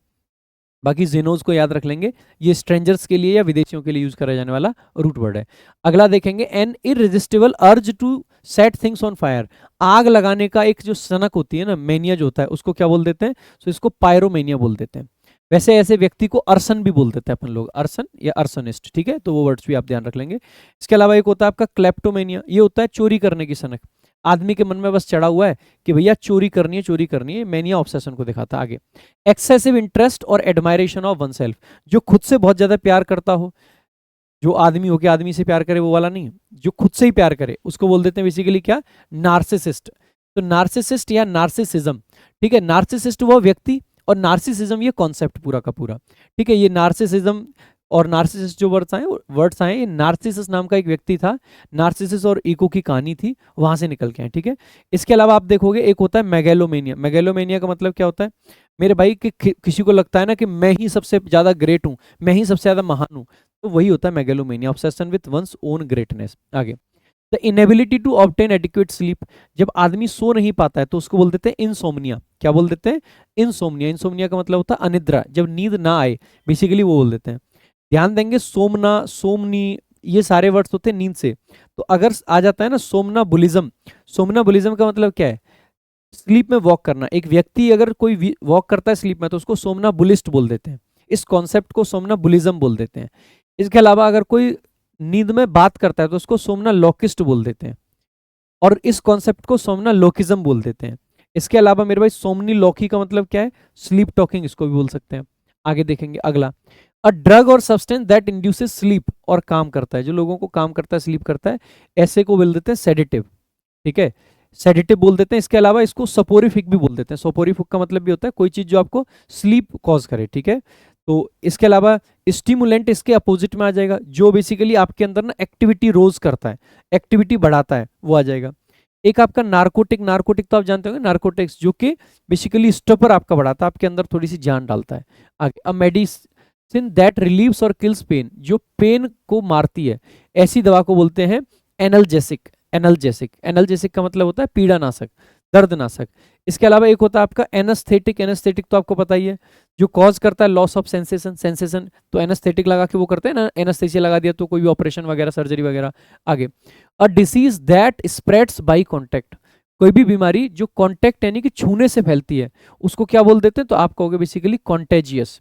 बाकी जेनोज को याद रख लेंगे, ये स्ट्रेंजर्स के लिए या विदेशियों के लिए यूज करा जाने वाला रूट वर्ड है। अगला देखेंगे an irresistible urge to set things on fire. आग लगाने का एक जो सनक होती है ना, मेनिया जो होता है, उसको क्या बोल देते हैं, तो इसको पायरोमेनिया बोल देते हैं। वैसे ऐसे व्यक्ति को अर्सन भी बोल देते हैं अपन लोग, अर्सन या अर्सनिस्ट, ठीक है, तो वो वर्ड्स भी आप ध्यान रख लेंगे। इसके अलावा एक होता है आपका क्लेप्टोमेनिया, ये होता है चोरी करने की सनक। आदमी के मन में बस चढ़ा हुआ है कि भैया चोरी करनी है, चोरी करनी है, मैनिया ऑब्सेशन को दिखाता है। आगे एक्सेसिव इंटरेस्ट और एडमायरेशन ऑफ वन सेल्फ, जो खुद से बहुत ज्यादा प्यार करता हो, जो आदमी हो के आदमी से प्यार करे वो वाला नहीं, जो खुद से ही प्यार करे उसको बोल देते हैं बेसिकली क्या, नार्सिसिस्ट। तो नार्सिसिस्ट या नार्सिसिज्म, ठीक है, नार्सिसिस्ट वो व्यक्ति और नार्सिसिज्म ये कॉन्सेप्ट पूरा का पूरा, ठीक है। ये नार्सिसिज्म और नार्सिसिस जो वर्ड्स आए, ये नार्सिसिस नाम का एक व्यक्ति था, नार्सिसिस और ईको की कहानी थी, वहां से निकल के आए, ठीक है। इसके अलावा आप देखोगे एक होता है मेगेलोमेनिया। मेगेलोमेनिया का मतलब क्या होता है मेरे भाई, कि किसी को लगता है ना कि मैं ही सबसे ज्यादा ग्रेट हूं, मैं ही सबसे ज्यादा महान हूं, तो वही होता है megalomania, obsession with one's own greatness. आगे the inability to obtain adequate sleep, जब आदमी सो नहीं पाता है तो उसको बोल देते हैं इंसोम्निया। क्या बोल देते हैं, इंसोम्निया। इंसोम्निया का मतलब होता है अनिद्रा, जब नींद ना आए, बेसिकली वो बोल देते हैं। ध्यान देंगे सोमना, सोमनी, ये सारे वर्ड्स होते हैं नींद से। तो अगर आ जाता है ना सोमना बुलिज्म, सोमना बुलिज्म का मतलब क्या है, स्लीप में वॉक करना। एक व्यक्ति अगर कोई वॉक करता है स्लीप में तो उसको सोमना बुलिस्ट बोल देते हैं, इस कॉन्सेप्ट को सोमना बुलिज्म बोल देते हैं। इसके अलावा अगर कोई नींद में बात करता है तो उसको सोमना लोकिस्ट बोल देते हैं, और इस कॉन्सेप्ट को सोमना लोकिज्म बोल देते हैं। इसके अलावा मेरे भाई सोमनी लोकी का मतलब क्या है, स्लीप टॉकिंग, इसको भी बोल सकते हैं। आगे देखेंगे अगला, अ ड्रग और सब्सटेंस दैट इंड्यूसेस स्लीप, और काम करता है, जो लोगों को काम करता है, स्लीप करता है, ऐसे को बोल देते हैं सेडेटिव, ठीक है, सेडेटिव बोल देते हैं। इसके अलावा इसको सपोरिफिक भी बोल देते हैं। सपोरिफिक का मतलब भी होता है कोई चीज जो आपको स्लीप कॉज करे, ठीक है। तो इसके अलावा स्टिमुलेंट इसके अपोजिट में आ जाएगा, जो बेसिकली आपके अंदर ना एक्टिविटी रोज करता है, एक्टिविटी बढ़ाता है, वो आ जाएगा। एक आपका नार्कोटिक, नार्कोटिक तो आप जानते होंगे, नार्कोटिक्स जो कि बेसिकली स्टपर आपका बढ़ाता है, आपके अंदर थोड़ी सी जान डालता है। आगे अ मेडिसिन दैट रिलीव्स और किल्स पेन, जो पेन को मारती है, ऐसी दवा को बोलते हैं एनल्जेसिक। एनल्जेसिक, एनल्जेसिक का मतलब होता है पीड़ानाशक, दर्दनाशक। इसके अलावा एक होता है आपका एनेस्थेटिक। एनेस्थेटिक तो आपको पता ही है, जो कॉज करता है लॉस ऑफ सेंसेशन, सेंसेशन, तो एनेस्थेटिक लगा के वो करते हैं ना, एनेस्थेसिया लगा दिया तो कोई भी ऑपरेशन वगैरह, सर्जरी वगैरह। आगे a disease that spreads by contact, कोई भी बीमारी जो कांटेक्ट यानी कि छूने से फैलती है, उसको क्या बोल देते हैं, तो आप कहोगे बेसिकली कॉन्टेजियस,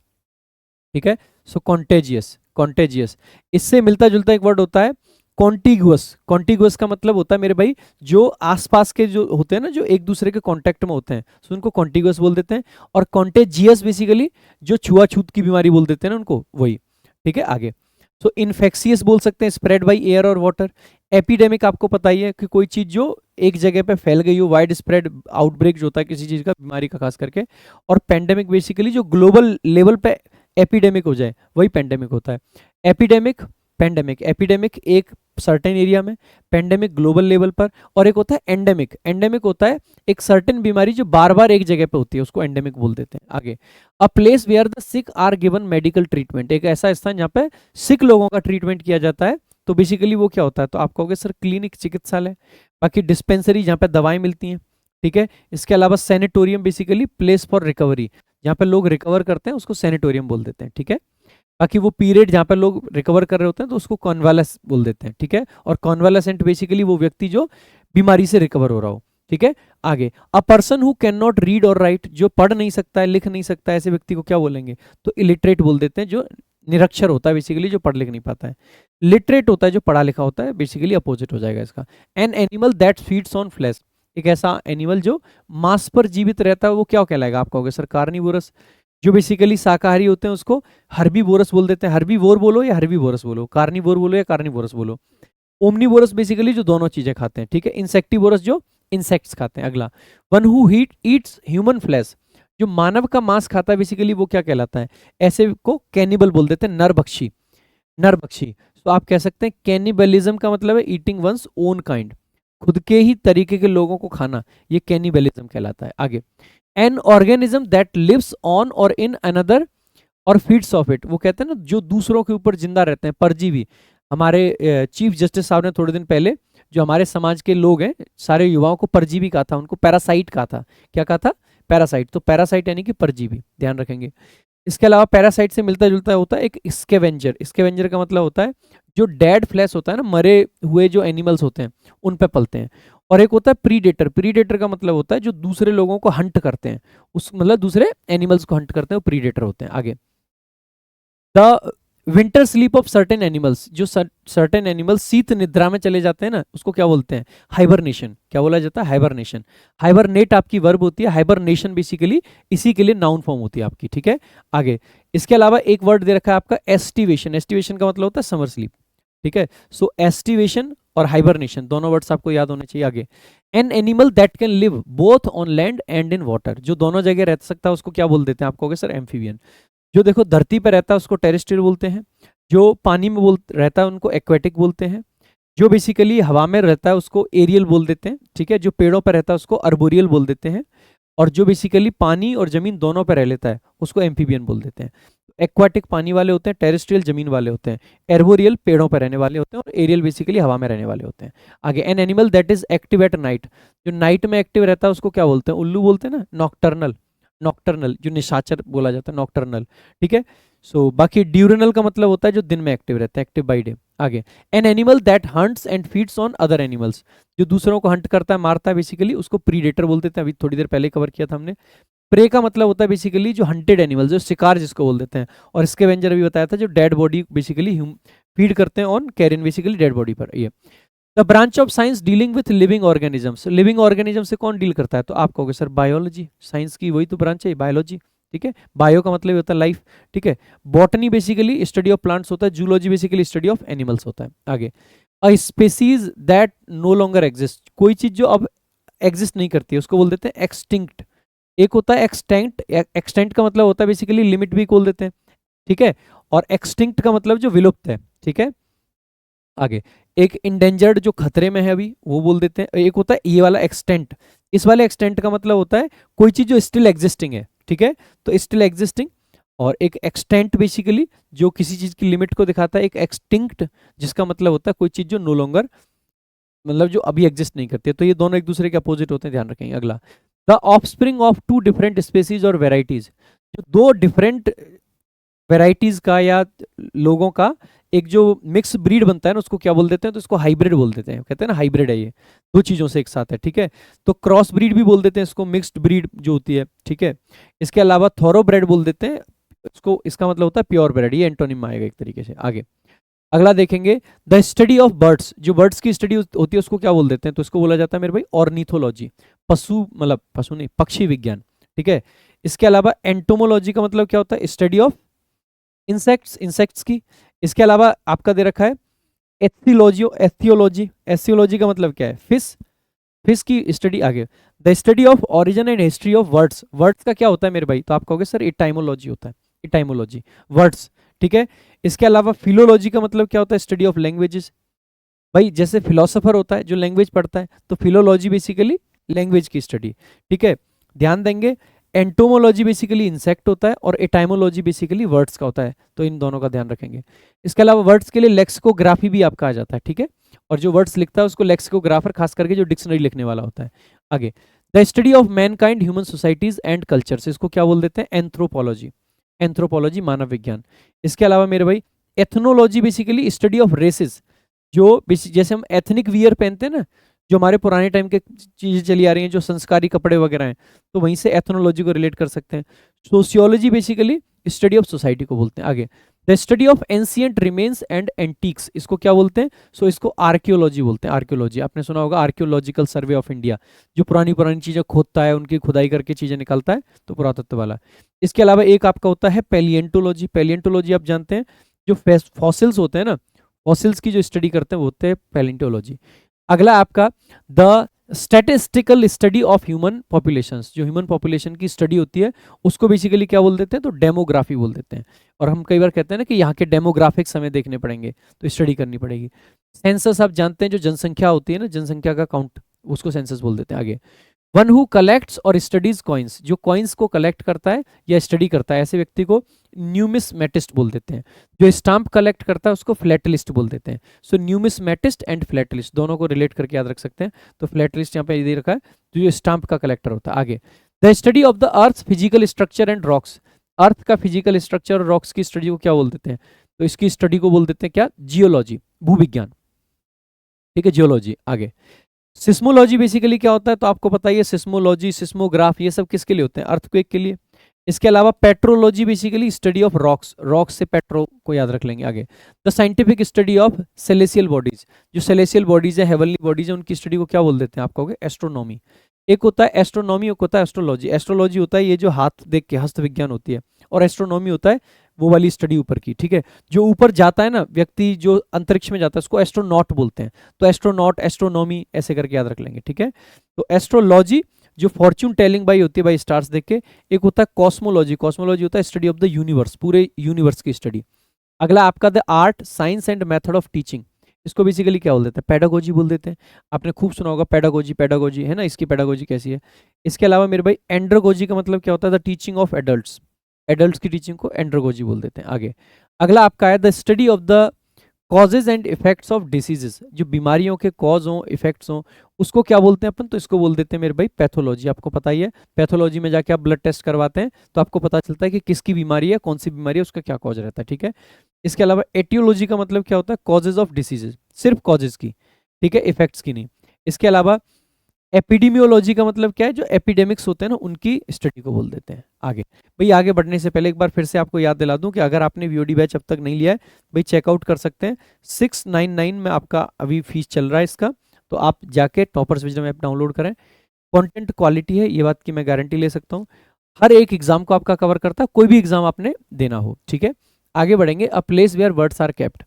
ठीक है। सो कॉन्टेजियस, कॉन्टेजियस। इससे मिलता जुलता एक वर्ड होता है कॉन्टिगुअस। कॉन्टिगुअस का मतलब होता है मेरे भाई, जो आसपास के जो होते हैं ना, जो एक दूसरे के कांटेक्ट में होते हैं, सो उनको कॉन्टिगुअस बोल देते हैं। और कॉन्टेजियस बेसिकली जो छुआछूत की बीमारी बोल देते हैं ना उनको, वही, ठीक है। आगे तो इन्फेक्शियस बोल सकते हैं, स्प्रेड बाय एयर और वाटर। एपिडेमिक आपको पता ही है कि कोई चीज जो एक जगह पे फैल गई हो, वाइड स्प्रेड आउटब्रेक जो होता है किसी चीज का, बीमारी का खास करके। और पेंडेमिक बेसिकली जो ग्लोबल लेवल पे एपिडेमिक हो जाए, वही पेंडेमिक होता है। एपिडेमिक, पेंडेमिक, एपिडेमिक एक सर्टेन एरिया में, पेंडेमिक ग्लोबल लेवल पर, और एक होता है एंडेमिक। एंडेमिक होता है एक सर्टेन बीमारी जो बार बार एक जगह पे होती है, उसको एंडेमिक बोल देते हैं। आगे a place where the sick are given medical treatment, एक ऐसा स्थान जहाँ पे सिक लोगों का ट्रीटमेंट किया जाता है, तो बेसिकली वो क्या होता है, तो आप कहोगे सर क्लिनिक, चिकित्सालय। बाकी डिस्पेंसरी जहाँ पे दवाएं मिलती हैं, ठीक है। इसके अलावा sanatorium basically place for recovery, जहाँ पे लोग रिकवर करते हैं उसको सैनिटोरियम बोल देते हैं, ठीक है। बाकी वो पीरियड जहाँ पे लोग रिकवर कर रहे होते हैं तो उसको कॉन्वालेस बोल देते हैं, ठीक है। और कॉन्वालेसेंट बेसिकली वो व्यक्ति जो बीमारी से रिकवर हो रहा हो, ठीक है। आगे a person who can not read और राइट, जो पढ़ नहीं सकता है, लिख नहीं सकता है, ऐसे व्यक्ति को क्या बोलेंगे, तो इलिटरेट बोल देते हैं, जो निरक्षर होता है बेसिकली, जो पढ़ लिख नहीं पाता है। लिटरेट होता है जो पढ़ा लिखा होता है, बेसिकली अपोजिट हो जाएगा इसका। An animal that feeds on flash, एक ऐसा एनिमल जो मांस पर जीवित रहता है, वो क्या कहलाएगा, आप कहोगे सर कार्निवोरस। जो बेसिकली शाकाहारी होते हैं उसको हर्बीवोरस बोल देते हैं। हर्बीवोर बोलो या हर्बीवोरस बोलो, कार्निवोर बोलो या कार्निवोरस बोलो। ओमनीवोरस बेसिकली जो दोनों चीजें खाते हैं, ठीक है। इंसेक्टिवोरस जो इंसेक्ट्स खाते हैं। अगला one who Yeats human flesh, जो मानव का मांस खाता है, बेसिकली वो क्या कहलाता है, ऐसे को कैनिबल बोल देते हैं, नरभक्षी, नरभक्षी। तो आप कह सकते हैं कैनिबलिज्म का मतलब है ईटिंग वंस ओन काइंड, खुद के ही तरीके के लोगों को खाना, ये कैनिबलिज्म कहलाता है। आगे an organism that lives on और इन अनदर और फीड्स ऑफ इट, वो कहते हैं ना जो दूसरों के ऊपर जिंदा रहते हैं, परजीवी। हमारे चीफ जस्टिस साहब ने थोड़े दिन पहले जो हमारे समाज के लोग हैं सारे युवाओं को परजीवी कहा था, उनको पैरासाइट कहा था। क्या कहा था? पैरासाइट। तो पैरासाइट यानी कि परजीवी, ध्यान रखेंगे। इसके अलावा पैरासाइट से मिलता जुलता होता है एक स्कैवेंजर। स्कैवेंजर का मतलब होता है जो डेड फ्लैश होता है ना, मरे हुए जो एनिमल्स होते हैं उन पे पलते हैं। और एक होता है प्रीडेटर। प्रीडेटर का मतलब होता है जो दूसरे लोगों को हंट करते हैं, उस मतलब दूसरे एनिमल्स को हंट करते हैं, वो प्रीडेटर होते हैं। आगे, the winter sleep of certain animals, जो सर्टेन एनिमल्स शीत निद्रा में चले जाते हैं ना, उसको क्या बोलते हैं? हाइबरनेशन। क्या बोला जाता है? हाइबरनेशन। हाइबरनेट आपकी वर्ब होती है, हाइबरनेशन बेसिकली इसी के लिए नाउन फॉर्म होती है आपकी, ठीक है। आगे, इसके अलावा एक वर्ड दे रखा है आपका एस्टिवेशन। एस्टिवेशन का मतलब होता है समर स्लीप, ठीक है। सो एस्टिवेशन और हाइबरनेशन दोनों वर्ड्स आपको याद होने चाहिए। आगे, an animal that can live both on land and in water, जो दोनों जगह रह सकता है उसको क्या बोल देते हैं? आप कहोगे सर एम्फीबियन। जो देखो धरती पर रहता है उसको टेरेस्ट्रियल बोलते हैं, जो पानी में रहता है उनको एक्वेटिक बोलते हैं, जो बेसिकली हवा में रहता है उसको एरियल बोल देते हैं, ठीक है। जो पेड़ों पर रहता है उसको अर्बोरियल बोल देते हैं, और जो बेसिकली पानी और जमीन दोनों पर रह लेता है उसको एम्फीबियन बोल देते हैं। एक्वाटिक पानी वाले होते हैं, टेरेस्ट्रियल जमीन वाले होते हैं, एर्बोरियल पेड़ों पर रहने वाले होते हैं, और एरियल बेसिकली हवा में रहने वाले होते हैं। आगे, an animal that is active at night, जो नाइट में एक्टिव रहता है उसको क्या बोलते हैं? उल्लू बोलते हैं ना, नॉक्टर्नल। नॉक्टर्नल जो निशाचर बोला जाता है, नॉक्टर्नल, ठीक है। सो बाकी ड्यूरेनल का मतलब होता है जो दिन में एक्टिव रहता है, एक्टिव बाई डे। आगे, an animal that hunts and feeds on other animals, जो दूसरों को हंट करता है, मारता है, बेसिकली उसको प्रीडेटर बोलते थे। अभी थोड़ी देर पहले कवर किया था हमने। प्रे का मतलब होता है बेसिकली जो हंटेड एनिमल, जो शिकार जिसको बोल देते हैं। और स्कैवेंजर अभी बताया था जो डेड बॉडी बेसिकली फीड करते हैं on carrion, basically dead body पर। ये the branch of science dealing with living organisms. Living organism से कौन डील करता है? तो आप कहोगे सर बायोलॉजी। साइंस की वही तो ब्रांच है, बायोलॉजी, ठीक है। बायो का मतलब होता है लाइफ, ठीक है। Botany basically study of plants होता है, zoology basically study of animals होता है। आगे, a species that no longer exist, कोई चीज जो अब एग्जिस्ट नहीं करती है उसको बोल देते हैं एक्सटिंक्ट। एक होता है एक्सटेंट। एक्सटेंट का मतलब होता है बेसिकली लिमिट भी बोल देते हैं, ठीक है। और एक्सटिंक्ट का मतलब जो विलुप्त है, ठीक है। आगे, एक इंडेंजर्ड जो खतरे में है अभी, वो बोल देते हैं। एक होता है ये वाला एक्सटेंट। इस वाले एक्सटेंट का मतलब होता है कोई चीज जो स्टिल एग्जिस्टिंग है, ठीक है, तो स्टिल एग्जिस्टिंग। और एक एक्सटेंट बेसिकली जो किसी चीज की लिमिट को दिखाता है। एक एक्सटिंक्ट जिसका मतलब होता है कोई चीज जो नो लॉन्गर, मतलब जो अभी एग्जिस्ट नहीं करती है। तो ये दोनों एक दूसरे के अपोजिट होते हैं, ध्यान रखेंगे। अगला, the offspring of two different species और वेराइटीज, जो दो डिफरेंट वेराइटीज का या लोगों का एक जो मिक्स ब्रीड बनता है ना उसको क्या बोल देते हैं? तो इसको हाइब्रिड बोल देते हैं। कहते हैं ना हाइब्रिड है, ये दो चीजों से एक साथ है, ठीक है। तो क्रॉस ब्रीड भी बोल देते हैं इसको, मिक्स्ड ब्रीड जो होती है, ठीक है। इसके अलावा थोरोब्रेड बोल देते हैं इसको, इसका मतलब होता है प्योर ब्रेड। ये एंटोनिम आएगा एक तरीके से। आगे, अगला देखेंगे, द स्टडी ऑफ बर्ड्स, जो बर्ड्स की स्टडी होती है उसको क्या बोल देते हैं? तो इसको बोला जाता है मेरे भाई ऑर्निथोलॉजी। पशु मतलब पशु नहीं, पक्षी विज्ञान, ठीक है। इसके अलावा एंटोमोलॉजी का मतलब क्या होता है? स्टडी ऑफ इंसेक्ट्स, इंसेक्ट्स की। इसके अलावा आपका दे रखा है एथियोलॉजी। एथियोलॉजी, एथियोलॉजी का मतलब क्या है? फिश, फिश की स्टडी। आगे, the study of origin and history of words. Words का क्या होता है मेरे भाई? तो आप कहोगे सर इटाइमोलॉजी होता है, इटाइमोलॉजी वर्ड्स, ठीक है। इसके अलावा फिलोलॉजी का मतलब क्या होता है? Study of languages. भाई जैसे फिलोसोफर होता है जो लैंग्वेज पढ़ता है, तो फिलोलॉजी बेसिकली लैंग्वेज की स्टडी, ठीक है। ध्यान देंगे, एंटोमोलॉजी बेसिकली इंसेक्ट होता है और एटाइमोलॉजी बेसिकली वर्ड्स का होता है, तो इन दोनों का ध्यान रखेंगे। इसके अलावा वर्ड्स के लिए लेक्सिकोग्राफी भी आपका आ जाता है, ठीक है। और जो वर्ड्स लिखता है उसको लेक्सिकोग्राफर, खास करके जो डिक्शनरी लिखने वाला होता है। आगे, the study of Mankind, human societies and cultures, इसको क्या बोल देते हैं? एंथ्रोपोलॉजी। एंथ्रोपोलॉजी मानव विज्ञान। इसके अलावा मेरे भाई ethnology basically study of races, जो जैसे हम एथनिक वियर पहनते हैं ना, जो हमारे पुराने टाइम के चीजें चली आ रही हैं, जो संस्कारी कपड़े वगैरह हैं, तो वहीं से एथनोलॉजी को रिलेट कर सकते हैं। Sociology basically study of society को बोलते हैं। आगे, the study of ancient remains and antiques, इसको क्या बोलते हैं? सो इसको आर्कियोलॉजी बोलते हैं। आर्कियोलॉजी आपने सुना होगा, आर्कियोलॉजिकल सर्वे ऑफ इंडिया, जो पुरानी पुरानी चीजें खोदता है, उनकी खुदाई करके चीजें निकालता है, तो पुरातत्व वाला। इसके अलावा एक आपका होता है पैलियंटोलॉजी। पैलियंटोलॉजी आप जानते हैं जो फॉसिल्स होते हैं ना, फॉसिल्स की जो स्टडी करते हैं वो होते हैं पैलियंटोलॉजी। अगला आपका the statistical study of human populations, जो ह्यूमन पॉपुलेशन की स्टडी होती है उसको बेसिकली क्या बोल देते हैं? तो डेमोग्राफी बोल देते हैं। और हम कई बार कहते हैं ना कि यहाँ के डेमोग्राफिक्स हमें देखने पड़ेंगे, तो स्टडी करनी पड़ेगी। सेंसस आप जानते हैं, जो जनसंख्या होती है ना, जनसंख्या का काउंट, उसको सेंसस बोल देते हैं। आगे, वन हु कलेक्ट्स और स्टडीज कॉइन्स, जो कॉइन्स को कलेक्ट करता है या स्टडी करता है, ऐसे व्यक्ति को न्यूमिसमेटिस्ट बोल देते हैं। जो स्टाम्प कलेक्ट करता है उसको फिलेटलिस्ट बोल देते हैं। सो न्यूमिसमेटिस्ट एंड फिलेटलिस्ट दोनों को रिलेट करके याद रख सकते हैं। तो फिलेटलिस्ट यहाँ पे दे रखा है, जो ये स्टाम्प का कलेक्टर होता है। आगे, the study of the earth physical structure and rocks, earth का फिजिकल स्ट्रक्चर और रॉक्स की स्टडी को क्या बोल देते हैं? तो इसकी स्टडी को बोल देते हैं क्या? जियोलॉजी, भूविज्ञान। ठीक है, जियोलॉजी। आगे, सिस्मोलॉजी बेसिकली क्या होता है? तो आपको पता ही है, सिस्मोलॉजी, सिस्मोग्राफ, ये सब किसके लिए होते हैं? अर्थक्वेक के लिए। इसके अलावा petrology basically study of rocks, rocks से पेट्रो को याद रख लेंगे। आगे, the scientific study of celestial bodies, जो सेलेसियल बॉडीज है, हेवनली बॉडीज है, उनकी स्टडी को क्या बोल देते हैं? आप कहोगे एस्ट्रोनॉमी। एक होता है एस्ट्रोनॉमी, एक होता है एस्ट्रोलॉजी। एस्ट्रोलॉजी होता है ये जो हाथ देख के हस्त विज्ञान होती है, और एस्ट्रोनॉमी होता है वो वाली स्टडी ऊपर की। ठीक है, जो ऊपर जाता है ना व्यक्ति, जो अंतरिक्ष में जाता है, उसको एस्ट्रोनॉट बोलते हैं। तो एस्ट्रोनॉट, एस्ट्रोनॉमी ऐसे करके याद रख लेंगे। ठीक है, तो एस्ट्रोलॉजी जो फॉर्च्यून टेलिंग बाई होती है भाई स्टार्स देख के। एक होता है कॉस्मोलॉजी, कॉस्मोलॉजी होता है स्टडी ऑफ द यूनिवर्स, पूरे यूनिवर्स की स्टडी। अगला आपका the art, science and method of teaching, इसको बेसिकली क्या बोल देते हैं? पेडागोजी बोल देते हैं। आपने खूब सुना होगा पेडागोजी, पेडागोजी है ना, इसकी पेडागोजी कैसी है। इसके अलावा मेरे भाई एंड्रोगोजी का मतलब क्या होता है? The teaching of adults, adults की टीचिंग को एंड्रोगोजी बोल देते हैं। आगे, अगला आपका है the study of the causes and effects of diseases, जो बीमारियों के कॉज हों, इफेक्ट्स हों, उसको क्या बोलते हैं अपन? तो इसको बोल देते हैं मेरे भाई पैथोलॉजी। आपको पता ही है, पैथोलॉजी में जाके आप ब्लड टेस्ट करवाते हैं तो आपको पता चलता है कि किसकी बीमारी है, कौन सी बीमारी है, उसका क्या कॉज रहता है। ठीक है, इसके अलावा एटियोलॉजी का मतलब क्या होता है? कॉजेज ऑफ डिसीजेज, सिर्फ कॉजेज की। ठीक है, इफेक्ट्स की नहीं। इसके अलावा एपिडेमियोलॉजी का मतलब क्या है? जो एपिडेमिक्स होते हैं ना, उनकी स्टडी को बोल देते हैं। आगे भाई, आगे बढ़ने से पहले एक बार फिर से आपको याद दिला दूं कि अगर आपने वीओडी बैच अब तक नहीं लिया है भाई, चेकआउट कर सकते हैं। 699 में आपका अभी फीस चल रहा है इसका, तो आप जाके टॉपर्स विजडम ऐप डाउनलोड करें। कंटेंट क्वालिटी है, ये बात की मैं गारंटी ले सकता हूँ। हर एक एग्जाम को आपका कवर करता है, कोई भी एग्जाम आपने देना हो। ठीक है, आगे बढ़ेंगे। A place where birds are kept,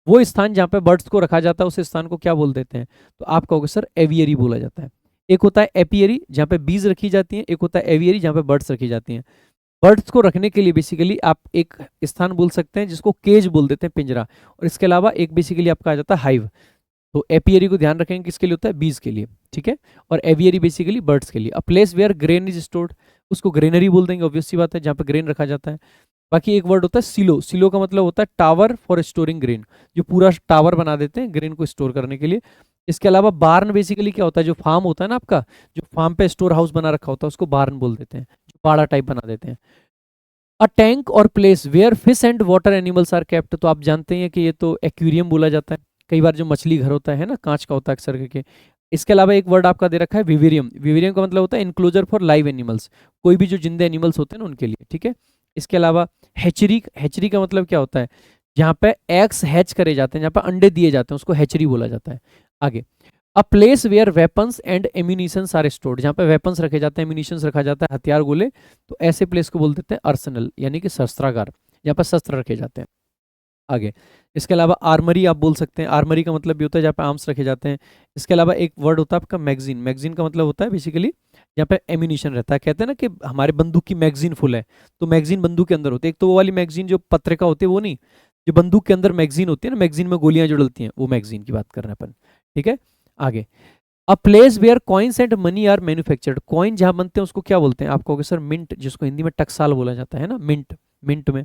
वो स्थान जहाँ पे बर्ड्स को रखा जाता है, उस स्थान को क्या बोल देते हैं? तो आप कहोगे सर एवियरी बोला जाता है। एक होता है एपियरी जहाँ पे बीज रखी जाती हैं, एक होता है एवियरी जहाँ पे बर्ड्स रखी जाती हैं। बर्ड्स को रखने के लिए बेसिकली आप एक स्थान बोल सकते हैं जिसको केज बोल देते हैं, पिंजरा। और इसके अलावा एक बेसिकली आपका आ जाता है हाइव। तो एपियरी को ध्यान रखेंगे किसके लिए होता है? बीज के लिए। ठीक है, और एवियरी बेसिकली बर्ड्स के लिए। A place where grain is stored, उसको ग्रेनरी बोल देंगे, ऑब्वियस सी बात है, जहाँ पे ग्रेन रखा जाता है। बाकी एक वर्ड होता है सिलो, सिलो का मतलब होता है टावर फॉर स्टोरिंग ग्रेन, जो पूरा टावर बना देते हैं ग्रेन को स्टोर करने के लिए। इसके अलावा बार्न बेसिकली क्या होता है? जो फार्म होता है ना आपका, जो फार्म पे स्टोर हाउस बना रखा होता है, उसको बार्न बोल देते हैं, जो बाड़ा टाइप बना देते हैं। अ टैंक और place where fish and water animals are kept, तो आप जानते हैं कि ये तो एक्वेरियम बोला जाता है। कई बार जो मछली घर होता है ना, कांच का होता है अक्सर करके। इसके अलावा एक वर्ड आपका दे रखा है विवेरियम, विवेरियम का मतलब होता है इनक्लोजर फॉर लाइव एनिमल्स, कोई भी जो जिंदे एनिमल्स होते हैं ना उनके लिए। ठीक है, इसके अलावा हैचरी, हैचरी का मतलब क्या होता है? जहाँ पे एग्स हैच करे जाते हैं, जहाँ पे अंडे दिए जाते हैं, उसको हैचरी बोला जाता है। आगे, a place where weapons and ammunitions are stored, जहाँ पे वेपन्स रखे जाते हैं, एम्यूनिशंस रखा जाता है, हथियार गोले, तो ऐसे प्लेस को बोल देते हैं अर्सनल, यानी कि शस्त्रागार, जहाँ पर शस्त्र रखे जाते हैं। आगे, इसके अलावा आर्मरी आप बोल सकते हैं, आर्मरी का मतलब भी होता है जहाँ पे आर्म्स रखे जाते हैं। इसके अलावा एक वर्ड होता है आपका मैगजीन, मैगजीन का मतलब होता है बेसिकली जहाँ पे एम्यूनिशन रहता है। कहते हैं ना कि हमारे बंदूक की मैगजीन फुल है, तो मैगजीन बंदूक के अंदर होती है। एक तो वो वाली मैगजीन जो पत्रिका होती है वो नहीं, जो बंदूक के अंदर मैगजीन होती है ना, मैगजीन में गोलियां जो डलती हैं, वो मैगजीन की बात कर रहे हैं अपन। ठीक है, आगे, a place where coins and money are manufactured, coin जहाँ बनते हैं उसको क्या बोलते हैं? आप कहोगे सर मिंट, जिसको हिंदी में टकसाल बोला जाता है ना, मिंट, मिंट में।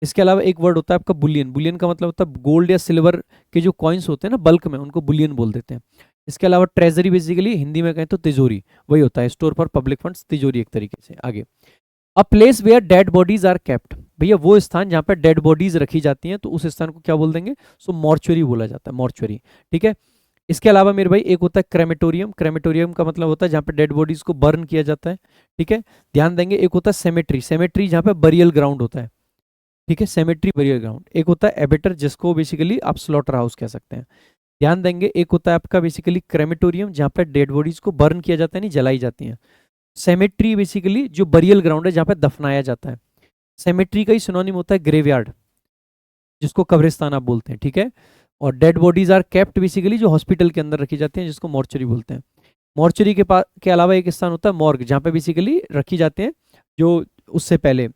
इसके अलावा एक वर्ड होता है आपका बुलियन, बुलियन का मतलब होता है गोल्ड या सिल्वर के जो कॉइन्स होते हैं ना बल्क में, उनको बुलियन बोल देते हैं। इसके अलावा ट्रेजरी बेसिकली हिंदी में कहें तो तिजोरी, वही होता है स्टोर फॉर पब्लिक फंड्स, तिजोरी एक तरीके से। आगे, a place where dead bodies are kept, भैया वो स्थान जहाँ पर डेड बॉडीज रखी जाती हैं, तो उस स्थान को क्या बोल देंगे? सो मॉर्चुरी बोला जाता है, मॉर्चुरी। ठीक है, इसके अलावा मेरे भाई एक होता है क्रेमेटोरियम, क्रेमेटोरियम का मतलब होता है जहाँ पे डेड बॉडीज को बर्न किया जाता है। ठीक है, ध्यान देंगे। एक होता है सेमेट्री, सेमेट्री जहाँ पे बरियल ग्राउंड होता है। ठीक है, सेमेट्री बरियल ग्राउंड। एक होता है एबेटर, जिसको बेसिकली आप स्लॉटर हाउस कह सकते हैं। ध्यान देंगे, एक होता है आपका बेसिकली क्रेमेटोरियम जहाँ पे डेड बॉडीज को बर्न किया जाता है, नहीं जलाई जाती हैं। सेमेट्री बेसिकली जो बरियल ग्राउंड है जहाँ पे दफनाया जाता है। सेमेट्री का ही सिनोनिम होता है ग्रेवयार्ड, जिसको कब्रिस्तान आप बोलते हैं। ठीक है, और dead bodies are kept basically जो हॉस्पिटल के अंदर रखी जाती हैं, जिसको मॉर्चरी बोलते हैं। मॉर्चरी के पास के अलावा एक स्थान होता है मॉर्ग, जहाँ पे बेसिकली रखी जाते हैं जो उससे पहले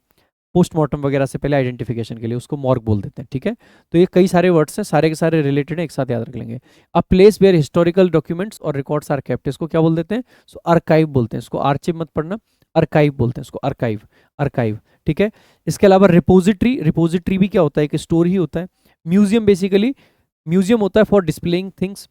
पोस्टमार्टम वगैरह से पहले आइडेंटिफिकेशन के लिए, उसको मॉर्ग बोल देते हैं, ठीक है। तो ये कई सारे वर्ड्स हैं, सारे के सारे रिलेटेड हैं, एक साथ याद रख लेंगे। A place where historical documents और रिकॉर्ड्स आर केप्ट, इसको क्या बोल देते हैं? सो आर्काइव बोलते हैं, इसको आर्चिव मत पढ़ना, आर्काइव बोलते हैं इसको, आर्काइव, आर्काइव, ठीक है। इसके अलावा रिपोजिटरी, रिपोजिटरी भी क्या होता है? एक स्टोर ही होता है। म्यूजियम, बेसिकली म्यूजियम होता है फॉर डिस्प्लेइंग थिंग्स।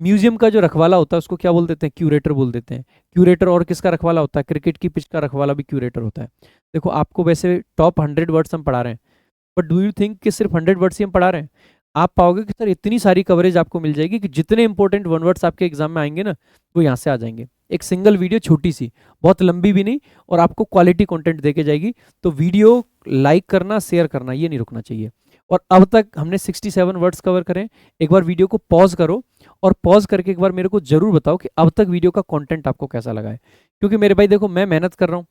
म्यूजियम का जो रखवाला होता है उसको क्या बोल देते हैं? क्यूरेटर बोल देते हैं। क्यूरेटर और किसका रखवाला होता है? क्रिकेट की पिच का रखवाला भी क्यूरेटर होता है। देखो आपको वैसे टॉप 100 वर्ड्स हम पढ़ा रहे हैं, बट डू यू थिंक कि सिर्फ 100 वर्ड्स ही हम पढ़ा रहे हैं? आप पाओगे कि सर इतनी सारी कवरेज आपको मिल जाएगी कि जितने इंपॉर्टेंट वन वर्ड्स आपके एग्जाम में आएंगे ना, वो यहाँ से आ जाएंगे। एक सिंगल वीडियो, छोटी सी, बहुत लंबी भी नहीं, और आपको क्वालिटी कंटेंट देके जाएगी। तो वीडियो लाइक करना, शेयर करना, ये नहीं रुकना चाहिए। और अब तक हमने 67 वर्ड्स कवर करें। एक बार वीडियो को पॉज करो, और पॉज करके एक बार मेरे को जरूर बताओ कि अब तक वीडियो का कंटेंट आपको कैसा लगा है। क्योंकि मेरे भाई देखो, मैं मेहनत कर रहा हूँ।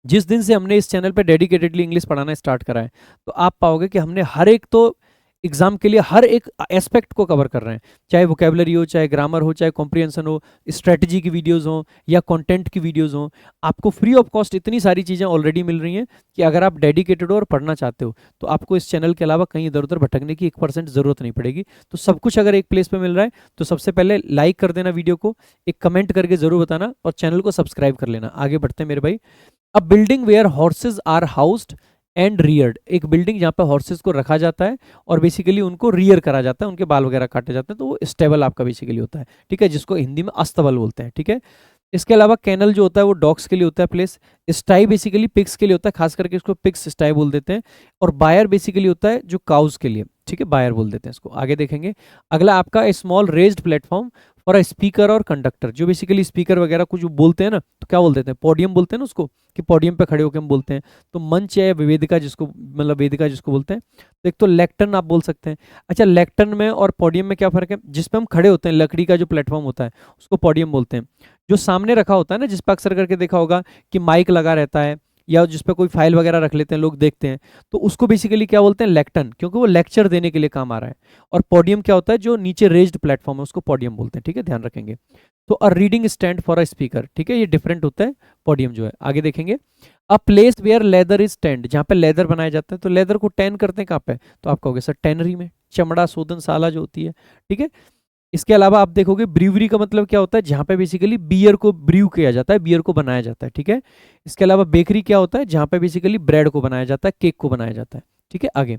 जिस दिन से हमने इस चैनल पे डेडिकेटेडली इंग्लिश पढ़ाना स्टार्ट करा है, तो आप पाओगे कि हमने हर एक, तो एग्जाम के लिए हर एक एस्पेक्ट को कवर कर रहे हैं। चाहे वोकेबलरी हो, चाहे ग्रामर हो, चाहे कॉम्प्रिहेंशन हो, स्ट्रेटजी की वीडियोस हो, या कंटेंट की वीडियोस हो। आपको फ्री ऑफ कॉस्ट इतनी सारी चीज़ें ऑलरेडी मिल रही हैं कि अगर आप डेडिकेटेड हो और पढ़ना चाहते हो, तो आपको इस चैनल के अलावा कहीं इधर उधर भटकने की 1% ज़रूरत नहीं पड़ेगी। तो सब कुछ अगर एक प्लेस पर मिल रहा है, तो सबसे पहले लाइक कर देना वीडियो को, एक कमेंट करके ज़रूर बताना, और चैनल को सब्सक्राइब कर लेना। आगे बढ़ते हैं मेरे भाई। A building where horses are housed and reared, एक बिल्डिंग जहाँ पे हॉर्सेस को रखा जाता है और बेसिकली उनको रियर करा जाता है, उनके बाल वगैरह काटे जाते हैं, तो वो स्टेबल आपका बेसिकली होता है, ठीक है, जिसको हिंदी में अस्तबल बोलते हैं, ठीक है। इसके अलावा कैनल जो होता है वो डॉग्स के लिए होता है प्लेस। स्टाई बेसिकली पिग्स के लिए होता है, खास करके इसको पिग्स स्टाई बोल देते हैं। और बायर बेसिकली होता है जो काउज के लिए, ठीक है, बायर बोल देते हैं इसको। आगे देखेंगे। अगला आपका small raised platform for a speaker और कंडक्टर, जो बेसिकली स्पीकर वगैरह कुछ बोलते हैं ना, तो क्या बोल देते हैं? पोडियम बोलते हैं ना उसको, कि पोडियम पे खड़े होकर हम बोलते हैं। तो मंच या वेदिका जिसको, मतलब वेदिका जिसको बोलते हैं। तो एक तो लेक्टर्न आप बोल सकते हैं। अच्छा, लेक्टर्न में और पोडियम में क्या फर्क है? जिस पे हम खड़े होते हैं, लकड़ी का जो प्लेटफॉर्म होता है, उसको पोडियम बोलते हैं। जो सामने रखा होता है ना, जिस पर अक्सर करके देखा होगा कि माइक लगा रहता है, या जिस पे कोई फाइल वगैरह रख लेते हैं, लोग देखते हैं, तो उसको बेसिकली क्या बोलते हैं? लेक्टर्न, क्योंकि वो लेक्चर देने के लिए काम आ रहा है। और पोडियम क्या होता है? जो नीचे रेज्ड प्लेटफॉर्म है, उसको पोडियम बोलते हैं, ठीक है, ध्यान रखेंगे। तो a reading stand for a speaker, ठीक है, ये डिफरेंट होता है पोडियम जो है। आगे देखेंगे। A place where leather is tanned, जहाँ पे लेदर बनाया जाता है, तो लेदर को टैन करते हैं कहाँ पे? तो आप कहोगे सर टैनरी में, चमड़ा शोधनशाला जो होती है, ठीक है। इसके अलावा आप देखोगे ब्रीवरी का मतलब क्या होता है? जहाँ पे बेसिकली बियर को ब्रीव किया जाता है, बियर को बनाया जाता है, ठीक है। इसके अलावा बेकरी क्या होता है? जहाँ पे बेसिकली ब्रेड को बनाया जाता है, केक को बनाया जाता है, ठीक है। आगे।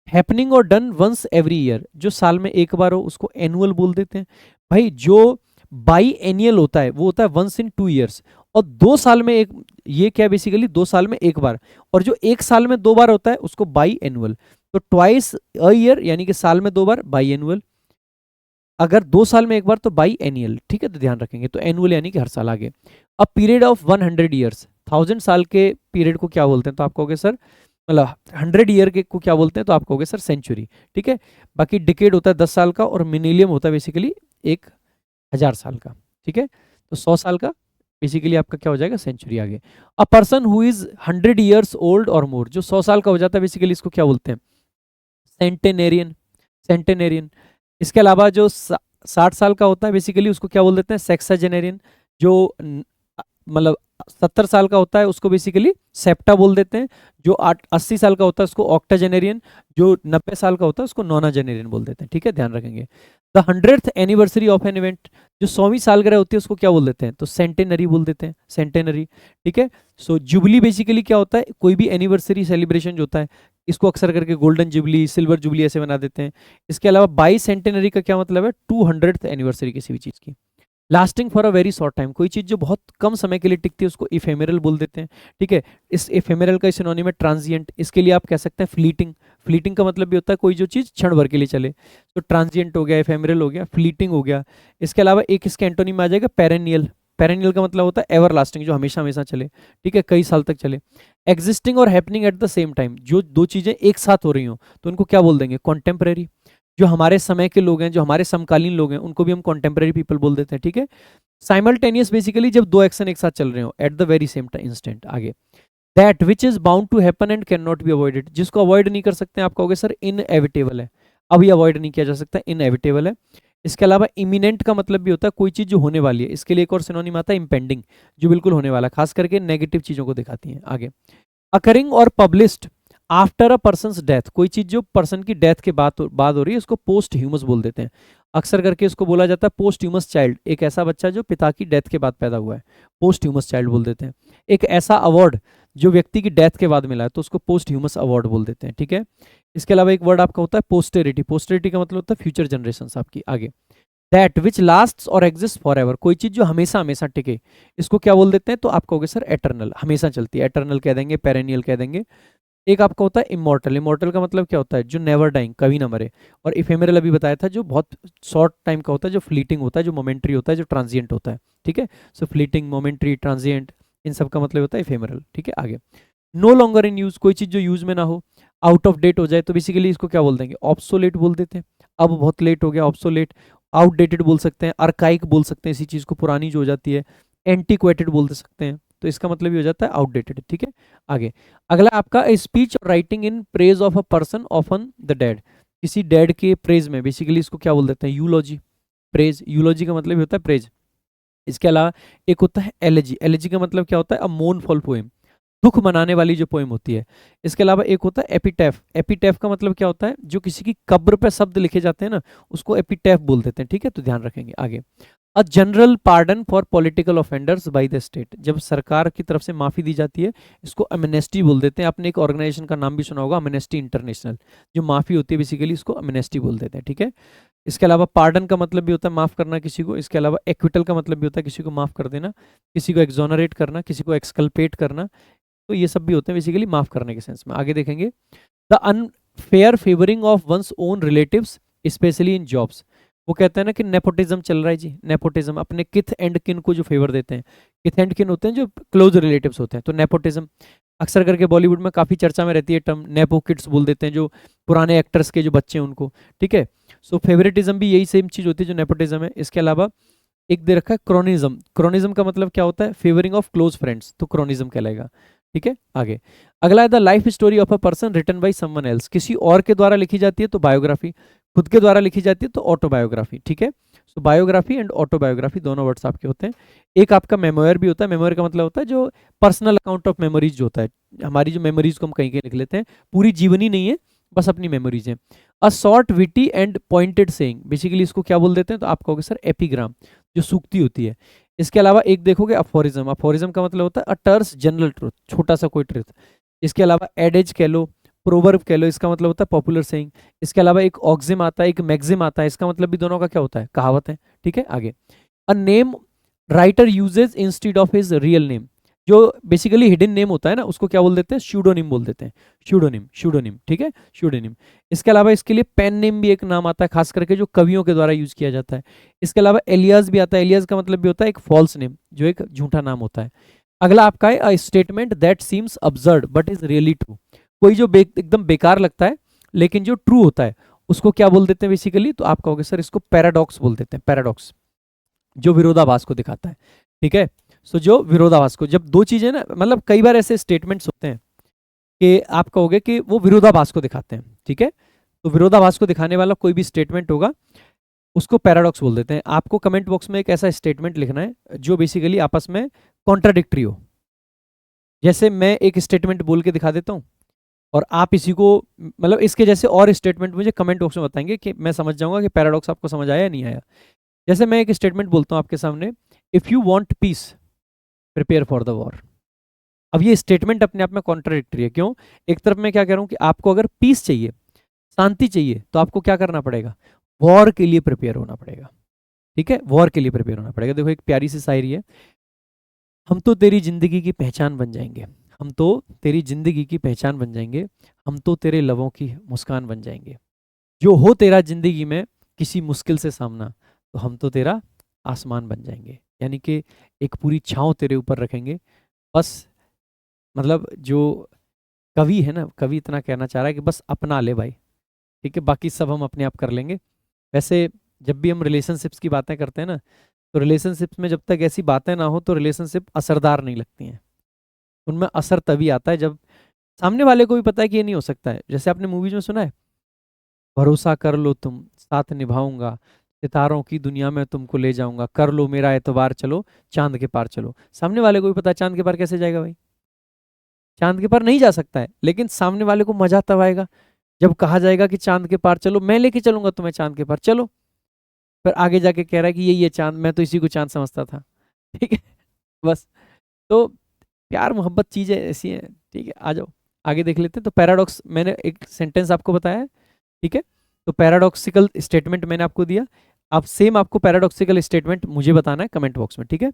हैपनिंग और डन वंस एवरी ईयर, जो साल में एक बार हो उसको एनुअल बोल देते हैं। भाई जो बाई एनियल होता है वो होता है वंस इन 2 ईयर्स, और 2 साल में एक, ये क्या बेसिकली 2 साल में एक बार। और जो एक साल में 2 बार होता है उसको बाई एनुअल। तो ट्वाइस अ ईयर यानी कि साल में 2 बार, बाई एनुअल। अगर 2 साल में एक बार तो बाई एनियल, ठीक है, तो ध्यान रखेंगे। तो एनुअल यानी कि हर साल। आगे। अ पीरियड ऑफ 100 ईयर्स, 1000 साल के पीरियड को क्या बोलते हैं? तो आप कहोगे सर, मतलब 100 ईयर के को क्या बोलते हैं? तो आप कहोगे सर सेंचुरी, ठीक है। बाकी डिकेड होता है 10 साल का, और मिनीलियम होता है बेसिकली 1000 साल का, ठीक है। तो 100 साल का बेसिकली आपका क्या हो जाएगा? सेंचुरी। आगे। A person who is 100 years old और मोर, जो 100 साल का हो जाता है बेसिकली, इसको क्या बोलते हैं? सेंटेनेरियन, सेंटेनेरियन। इसके अलावा जो 60 साल का होता है बेसिकली, उसको क्या बोल देते हैं? सेक्साजेनेरियन। जो मतलब 70 साल का होता है उसको बेसिकली सेप्टा बोल देते हैं। जो 80 साल का होता है उसको ऑक्टाजेनेरियन। जो 90 साल का होता है उसको नोनाजेनेरियन बोल देते हैं, ठीक है, ध्यान रखेंगे। The 100th anniversary of an event, जो 100वीं सालगिरह होती है उसको क्या बोल देते हैं? तो सेंटेनरी बोल देते हैं, सेंटेनरी, ठीक है। सो जुबली बेसिकली क्या होता है? कोई भी एनिवर्सरी सेलिब्रेशन जो होता है, इसको अक्सर करके गोल्डन जुबली, सिल्वर जुबली ऐसे बना देते हैं। इसके अलावा बाई सेंटेनरी का क्या मतलब है? 200th एनिवर्सरी किसी भी चीज़ की। Lasting for a very short time, कोई चीज़ जो बहुत कम समय के लिए टिकती है उसको इफेमेरल बोल देते हैं, ठीक है। इस इफेमेरल का सिनोनिम है ट्रांजिएंट। इसके लिए आप कह सकते हैं फ्लीटिंग। फ्लीटिंग का मतलब भी होता है कोई जो चीज़ क्षण भर के लिए चले। तो ट्रांजिएंट हो गया, इफेमेरल हो गया, फ्लीटिंग हो गया। इसके अलावा एक इसके एंटोनिम आ जाएगा पेरेनियल। पेरेनियल का मतलब होता है एवर लास्टिंग, जो हमेशा हमेशा चले, ठीक है, कई साल तक चले। एग्जिस्टिंग और happening at the same time, जो दो चीज़ें एक साथ हो रही हो तो उनको क्या बोल देंगे? कॉन्टेम्परेरी। जो हमारे समय के लोग हैं, जो हमारे समकालीन लोग हैं, उनको भी हम कॉन्टेम्परेरी पीपल बोल देते हैं, ठीक है। साइमल्टेनियस बेसिकली जब दो एक्शन एक साथ चल रहे हो, at the very same instant. आगे। That which is bound to happen and can not be avoided, जिसको अवॉइड नहीं कर सकते आप कहोगे सर इनएविटेबल है, अभी अवॉइड नहीं किया जा सकता, इनएविटेबल है। इसके अलावा इमिनेंट का मतलब भी होता है कोई चीज जो होने वाली है। इसके लिए एक और सिनोनिम आता है इम्पेंडिंग, जो बिल्कुल होने वाला, खास करके नेगेटिव चीजों को दिखाती है। आगे। अकरिंग और published after a person's death, कोई चीज जो पर्सन की डेथ के बाद हो रही है उसको पोस्ट ह्यूमस बोल देते हैं। अक्सर करके इसको बोला जाता है पोस्ट ह्यूमस चाइल्ड, एक ऐसा बच्चा जो पिता की डेथ के बाद पैदा हुआ है, पोस्ट ह्यूमस चाइल्ड बोल देते हैं। एक ऐसा अवार्ड जो व्यक्ति की डेथ के बाद मिला है तो उसको पोस्ट ह्यूमस अवार्ड बोल देते हैं, ठीक है। इसके अलावा एक वर्ड आपका होता है पोस्टेरिटी, पोस्टेरिटी का मतलब होता है फ्यूचर जनरेशन आपकी आगे। दैट विच लास्ट और एग्जिस्ट फॉर एवर, कोई चीज जो हमेशा हमेशा टिके, इसको क्या बोल देते हैं, तो आप कहोगे सर एटर्नल, हमेशा चलती है, एटर्नल कह देंगे, पेरेनियल कह देंगे। एक आपका होता है इमॉर्टल, इमॉर्टल का मतलब क्या होता है, जो नेवर डाइंग, कभी ना मरे। और इफेमेरल अभी बताया था, जो बहुत शॉर्ट टाइम का होता है, जो फ्लीटिंग होता है, जो मोमेंट्री होता है, जो ट्रांजिएंट होता है, ठीक है। सो फ्लीटिंग, मोमेंट्री, ट्रांजिएंट, इन सब का मतलब होता है इफेमेरल, ठीक है। आगे नो लॉन्गर इन यूज, कोई चीज जो यूज में ना हो, आउट ऑफ डेट हो जाए तो बेसिकली इसको क्या बोल देंगे, ऑब्सोलेट बोल देते हैं। अब बहुत लेट हो गया, ऑब्सोलेट। आउटडेटेड बोल सकते हैं, अर्काइक बोल सकते हैं इसी चीज को, पुरानी जो हो जाती है। एंटीक्वेटेड बोल सकते हैं, तो इसका मतलब ये हो जाता है आउटडेटेड, ठीक है। आगे अगला आपका स्पीच और writing in praise of a person often the dead, किसी डेड के प्रेज में, बेसिकली इसको क्या बोल देते हैं, यूलॉजी। प्रेज, यूलॉजी का मतलब होता है प्रेज। इसके अलावा एक होता है एलेजी, एलेजी का मतलब क्या होता है, अ मोर्नफुल पोएम, दुख मनाने वाली जो पोएम होती है। इसके अलावा एक होता है एपिटैफ, एपिटैफ का मतलब क्या होता है, जो किसी की कब्र पे शब्द लिखे जाते हैं ना, उसको एपिटैफ बोल देते हैं, ठीक है, तो ध्यान रखेंगे। आगे a general pardon for political offenders by the state, जब सरकार की तरफ से माफी दी जाती है इसको अमेनेस्टी बोल देते हैं। आपने एक ऑर्गेनाइजेशन का नाम भी सुना होगा, अमेनेस्टी इंटरनेशनल, जो माफी होती है बेसिकली इसको अमेनेस्टी बोल देते हैं, ठीक है। इसके अलावा पार्डन का मतलब भी होता है माफ करना किसी को। इसके अलावा एक्विटल का मतलब भी होता है किसी को माफ कर देना, किसी को एक्सोनरेट करना, किसी को एक्सकल्पेट करना, तो ये सब भी होते हैं बेसिकली माफ करने के सेंस में। आगे देखेंगे the unfair favouring of one's own relatives specially in jobs, वो कहते हैं ना कि नेपोटिज्म चल रहा है जी, नेपोटिज्म, अपने किथ एंड किन को जो फेवर देते हैं, किथ एंड किन होते हैं जो क्लोज रिलेटिव्स होते हैं, तो नेपोटिज्म अक्सर करके बॉलीवुड में काफी चर्चा में रहती है टर्म, नेपो किड्स बोल देते हैं, जो पुराने एक्टर्स के जो बच्चे हैं उनको, ठीक है। सो फेवरेटिज्म भी यही सेम चीज होती है जो नेपोटिज्म है। इसके अलावा एक दे रखा है क्रोनिज्म, क्रोनिज्म का मतलब क्या होता है, फेवरिंग ऑफ क्लोज फ्रेंड्स, तो क्रोनिज्म कहलाएगा, ठीक है। आगे अगला है the life story of a person written by someone else, किसी और के द्वारा लिखी जाती है तो बायोग्राफी, खुद के द्वारा लिखी जाती है तो ऑटोबायोग्राफी, ठीक है। सो बायोग्राफी एंड ऑटोबायोग्राफी दोनों वर्ड्स आपके होते हैं। एक आपका मेमोयर भी होता है, मेमोयर का मतलब होता है जो पर्सनल अकाउंट ऑफ मेमोरीज जो होता है, हमारी जो मेमोरीज को हम कहीं कहीं लिख लेते हैं, पूरी जीवनी नहीं है, बस अपनी मेमोरीज हैं। A short witty and pointed saying, basically इसको क्या बोल देते हैं, तो आप कहोगे सर एपिग्राम, जो सूक्ति होती है। इसके अलावा एक देखोगे अफोरिज्म, अफोरिज्म का मतलब होता है अ टर्स जनरल ट्रुथ, छोटा सा कोई ट्रुथ। इसके अलावा एडेज कह लो, प्रोवर्ब कह लो, इसका मतलब होता है पॉपुलर सेइंग। इसके अलावा एक ऑक्सिम आता है, एक मैक्सिम आता है, इसका मतलब भी दोनों का क्या होता है, कहावत है, ठीक है। आगे a name writer uses instead of his real name, जो बेसिकली हिडन नेम होता है ना उसको क्या बोल देते हैं, स्यूडोनिम बोल देते हैं, स्यूडोनिम, स्यूडोनिम, ठीक है, स्यूडोनिम। इसके अलावा इसके लिए पेन नेम भी एक नाम आता है, खास करके जो कवियों के द्वारा यूज किया जाता है। इसके अलावा एलियास भी आता है, एलियास का मतलब भी होता है एक फॉल्स नेम, जो एक झूठा नाम होता है। अगला आपका है a statement that seems absurd but is really true, कोई जो एकदम बेकार लगता है लेकिन जो ट्रू होता है उसको क्या बोल देते हैं बेसिकली, तो आप कहोगे सर इसको पैराडॉक्स बोल देते हैं, पैराडॉक्स, जो विरोधाभास को दिखाता है, ठीक है। सो जो विरोधाभास को, जब दो चीजें ना, मतलब कई बार ऐसे स्टेटमेंट्स होते हैं कि आप कहोगे कि वो विरोधाभास को दिखाते हैं, ठीक है। तो विरोधाभास को दिखाने वाला कोई भी स्टेटमेंट होगा उसको पैराडॉक्स बोल देते हैं। आपको कमेंट बॉक्स में एक ऐसा स्टेटमेंट लिखना है जो बेसिकली आपस में कॉन्ट्राडिक्टरी हो। जैसे मैं एक स्टेटमेंट बोल के दिखा देता हूँ और आप इसी को, मतलब इसके जैसे और स्टेटमेंट मुझे कमेंट बॉक्स में बताएंगे कि मैं समझ जाऊंगा कि पैराडॉक्स आपको समझ आया या नहीं आया। जैसे मैं एक स्टेटमेंट बोलता हूँ आपके सामने, if you want piece prepare for the war. अब ये स्टेटमेंट अपने आप में कॉन्ट्राडिक्टरी है, क्यों? एक तरफ मैं क्या कह रहा हूँ कि आपको अगर पीस चाहिए, शांति चाहिए, तो आपको क्या करना पड़ेगा, वॉर के लिए प्रिपेयर होना पड़ेगा, ठीक है, वॉर के लिए प्रिपेयर होना पड़ेगा। देखो एक प्यारी सी शायरी है, हम तो तेरी जिंदगी की पहचान बन जाएंगे, हम तो तेरी जिंदगी की पहचान बन जाएंगे, हम तो तेरे लबों की मुस्कान बन जाएंगे, जो हो तेरा जिंदगी में किसी मुश्किल से सामना, तो हम तो तेरा आसमान बन जाएंगे। यानी कि एक पूरी छांव तेरे ऊपर रखेंगे, बस, मतलब जो कवि है ना, कवि इतना कहना चाह रहा है कि बस अपना ले भाई, ठीक है, बाकी सब हम अपने आप कर लेंगे। वैसे जब भी हम रिलेशनशिप्स की बातें करते हैं ना, तो रिलेशनशिप्स में जब तक ऐसी बातें ना हो तो रिलेशनशिप असरदार नहीं लगती हैं। उनमें असर तभी आता है जब सामने वाले को भी पता है कि ये नहीं हो सकता है। जैसे आपने मूवीज में सुना है, भरोसा कर लो तुम साथ निभाऊंगा, सितारों की दुनिया में तुमको ले जाऊंगा, कर लो मेरा एतबार, चलो चांद के पार चलो। सामने वाले को भी पता है चांद के पार कैसे जाएगा भाई, चांद के पार नहीं जा सकता है, लेकिन सामने वाले को मजा तब आएगा जब कहा जाएगा कि चांद के पार चलो, मैं लेके चलूंगा तुम्हें चांद के पार, चलो। फिर आगे जाके कह रहा है कि ये चांद, मैं तो इसी को चांद समझता था। ठीक है, बस। तो प्यार मोहब्बत चीजें ऐसी हैं। ठीक है, आ जाओ आगे देख लेते हैं। तो पैराडॉक्स, मैंने एक सेंटेंस आपको बताया है, ठीक है। तो पैराडॉक्सिकल स्टेटमेंट मैंने आपको दिया, आप सेम आपको पैराडॉक्सिकल स्टेटमेंट मुझे बताना है कमेंट बॉक्स में, ठीक है।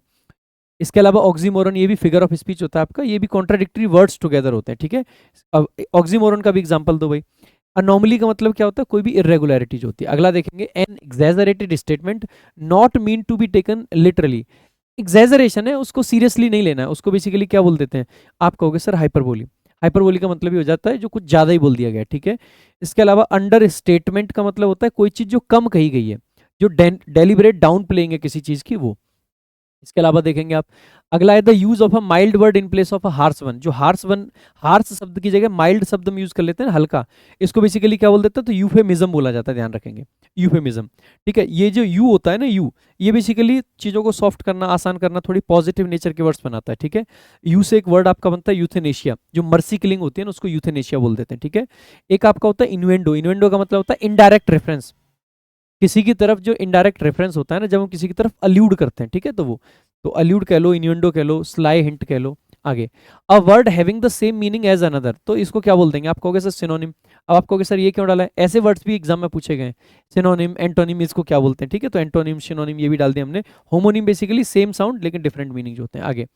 इसके अलावा ऑक्सीमोरन, ये भी फिगर ऑफ स्पीच होता है आपका, ये भी कॉन्ट्राडिक्टरी वर्ड्स टुगेदर होते हैं, ठीक है। अब ऑक्सीमोरन का भी एग्जांपल दो भाई। अनोमली का मतलब क्या होता है, कोई भी इरेगुलरिटीज होती है। अगला देखेंगे, an exaggerated statement not meant to be taken literally. Exaggeration है, उसको सीरियसली नहीं लेना है, उसको बेसिकली क्या बोल देते हैं, आप कहोगे सर हाइपरबोली। हाइपरबोली का मतलब ये हो जाता है जो कुछ ज्यादा ही बोल दिया गया, ठीक है। इसके अलावा अंडर स्टेटमेंट का मतलब होता है कोई चीज जो कम कही गई है, जो डेलिबरेट डाउन प्लेइंग है किसी चीज की, वो। इसके अलावा देखेंगे आप, अगला है the use of a mild word in place of a harsh one. जो हार्श वन, हार्श शब्द की जगह माइल्ड शब्द हम यूज कर लेते हैं ना, हल्का, इसको बेसिकली क्या बोल देते हैं, तो यूफेमिज्म बोला जाता है, ध्यान रखेंगे, यूफेमिज्म। ठीक है, ये जो यू होता है ना, यू, ये बेसिकली चीजों को सॉफ्ट करना, आसान करना, थोड़ी पॉजिटिव नेचर के वर्ड्स बनाता है, ठीक है। यू से एक वर्ड आपका बनता है यूथेनेशिया, जो मर्सी किलिंग होती है ना, उसको यूथेनेशिया बोल देते हैं, ठीक है। एक आपका होता है इन्वेंडो। इन्वेंडो का मतलब होता है इनडायरेक्ट रेफरेंस, किसी की तरफ जो इनडायरेक्ट रेफरेंस होता है ना, जब हम किसी की तरफ अल्यूड करते हैं, ठीक है, तो वो, तो अल्यूड कह लो, इन्यूएंडो कह लो, स्लाई हिंट कह लो। आगे, a word having the same meaning as another, तो इसको क्या बोल देंगे, आप कहोगे सर सिनोनिम। अब आप कहोगे सर ये क्यों डाला है, ऐसे वर्ड्स भी एग्जाम में पूछे गए, सिनोनिम, एंटोनिम, इसको क्या बोलते हैं, ठीक है। तो एंटोनिम, सिनोनिम ये भी डाल दिया हमने। होमोनिम बेसिकली सेम साउंड लेकिन डिफरेंट मीनिंग जो होते हैं। आगे,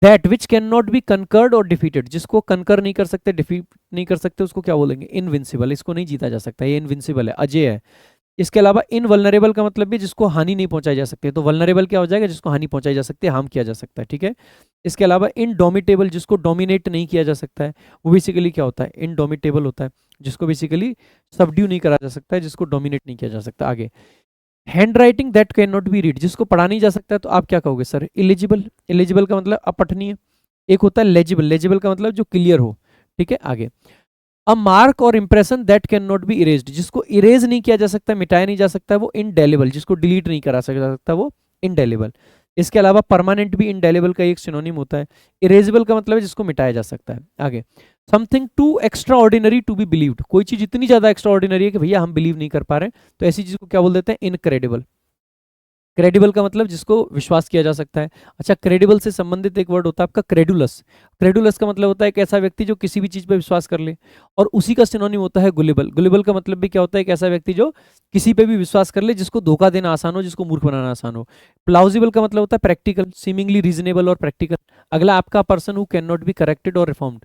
that which can not be conquered और डिफीटेड, जिसको कनकर नहीं कर सकते, डिफीट नहीं कर सकते, उसको क्या बोलेंगे, इनविंसिबल, इसको नहीं जीता जा सकता, ये इनविंसिबल है, अजय है। इसके अलावा इनवल्नरेबल का मतलब भी जिसको हानि नहीं पहुंचाई जा सकती है, तो वल्नरेबल क्या हो जाएगा, जिसको हानि पहुंचाई जा सकती है, हार्म किया जा सकता है, ठीक है। इसके अलावा इनडोमिटेबल, जिसको डोमिनेट नहीं किया जा सकता है, वो बेसिकली क्या होता है, इनडोमिटेबल होता है, जिसको बेसिकली सबड्यू नहीं करा जा सकता है, जिसको डोमिनेट नहीं किया जा सकता। आगे, hand writing that can not B read, जिसको पढ़ा नहीं जा सकता है, तो आप क्या कहोगे सर, इलिजिबल। इलिजिबल का मतलब अपठनीय। एक होता है लेजिबल, लेजिबल का मतलब जो क्लियर हो, ठीक है। आगे, अ मार्क और impression that can not B erased, जिसको इरेज नहीं किया जा सकता, मिटाया नहीं जा सकता, वो इनडेलिबल, जिसको डिलीट नहीं करा सकता, वो इनडेलिबल। इसके अलावा परमानेंट भी इनडेलिबल का एक सिनोनिम होता है। इरेजेबल का मतलब है जिसको मिटाया जा सकता है। आगे, something too extraordinary to be believed, कोई चीज इतनी ज्यादा एक्स्ट्रा ऑर्डिनरी है कि भैया हम बिलीव नहीं कर पा रहे, तो ऐसी चीज को क्या बोल देते हैं, इनक्रेडिबल। क्रेडिबल का मतलब जिसको विश्वास किया जा सकता है। अच्छा, क्रेडिबल से संबंधित एक वर्ड होता है आपका क्रेडुलस। क्रेडुलस का मतलब होता है एक ऐसा व्यक्ति जो किसी भी चीज पर विश्वास कर ले, और उसी का सिनोनिम होता है गुलेबल। गुलेबल का मतलब भी क्या होता है, एक ऐसा व्यक्ति जो किसी पे भी विश्वास कर ले, जिसको धोखा देना आसान हो, जिसको मूर्ख बनाना आसान हो। प्लाउजिबल का मतलब होता है प्रैक्टिकल, सीमिंगली रीजनेबल और प्रैक्टिकल। अगला आपका, person who can not be corrected और रिफॉर्म्ड।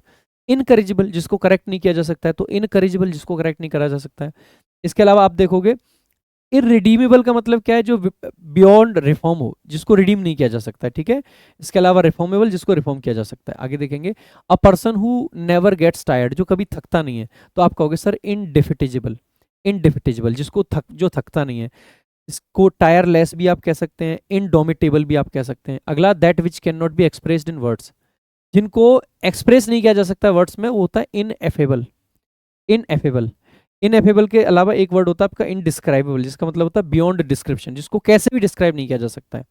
इनकरेजिबल, जिसको करेक्ट नहीं किया जा सकता है, तो इनकरेजिबल, जिसको करेक्ट नहीं करा जा सकता है। इसके अलावा आप देखोगे, इरिडीमेबल का मतलब क्या है, जो बियॉन्ड रिफॉर्म हो, जिसको रिडीम नहीं किया जा सकता है, ठीक है। इसके अलावा रिफॉर्मेबल, जिसको रिफॉर्म किया जा सकता है। आगे देखेंगे, a person who never gets tired, जो कभी थकता नहीं है, तो आप कहोगे सर इनडिफिटेजिबल। इनडिफिटेजिबल, जिसको जो थकता नहीं है। इसको टायरलेस भी आप कह सकते हैं, इनडोमिटेबल भी आप कह सकते हैं। अगला, that which can not be expressed in words, जिनको एक्सप्रेस नहीं किया जा सकता वर्ड्स में, वो होता है इनएफेबल। इनएफेबल। इनएफेबल के अलावा एक वर्ड होता है आपका इनडिस्क्राइबेबल, जिसका मतलब होता है बियॉन्ड डिस्क्रिप्शन, जिसको कैसे भी डिस्क्राइब नहीं किया जा सकता है।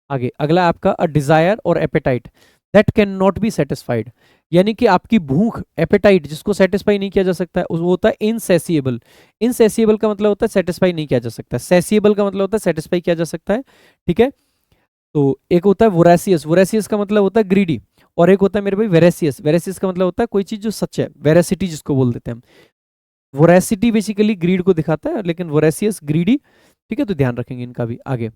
आगे, अगला आपका अ डिजायर और appetite that can not be satisfied, यानी कि आपकी भूख, एपेटाइट, जिसको सेटिस्फाई नहीं किया जा सकता है, वो होता है इनसेसिएबल। इनसेसिएबल का मतलब होता है सेटिस्फाई नहीं किया जा सकता, सेसिएबल का मतलब होता है सेटिस्फाई किया जा सकता है, ठीक है। तो एक होता है वोरेसियस, वोरेसियस का मतलब होता है ग्रीडी, और एक होता है मेरे भाई वेरेसियस। वेरेसियस का मतलब होता है कोई चीज जो सच है, वेरासिटी जिसको बोल देते हैं हम। वोरेसिटी बेसिकली ग्रीड को दिखाता है, लेकिन वोरेसियस ग्रीडी, ठीक है, तो ध्यान रखेंगे इनका भी। आगे,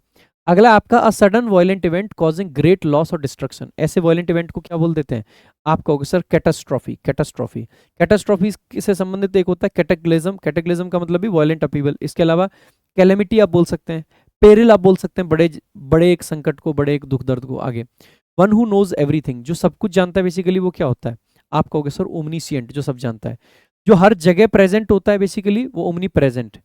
अगला आपका a sudden violent event causing great loss और डिस्ट्रक्शन, ऐसे वायलेंट इवेंट को क्या बोल देते हैं, आप कहोगे सर कैटास्ट्रॉफी। कैटास्ट्रॉफी, कैटास्ट्रॉफी से संबंधित एक होता है कैटेक्लिज्म। कैटेक्लिज्म का मतलब भी वायलेंट अपीवल। इसके अलावा कैलेमिटी आप बोल सकते हैं, पेरिल आप बोल सकते हैं, बड़े बड़े एक संकट को, बड़े एक दुख दर्द को। आगे, वन हु नोज एवरीथिंग, जो सब कुछ जानता है, बेसिकली वो क्या होता है, आप कहोगे सर ओमनीसिएंट, जो सब जानता है, जो हर जगह प्रेजेंट होता है, बेसिकली वो ओमनी प्रेजेंट।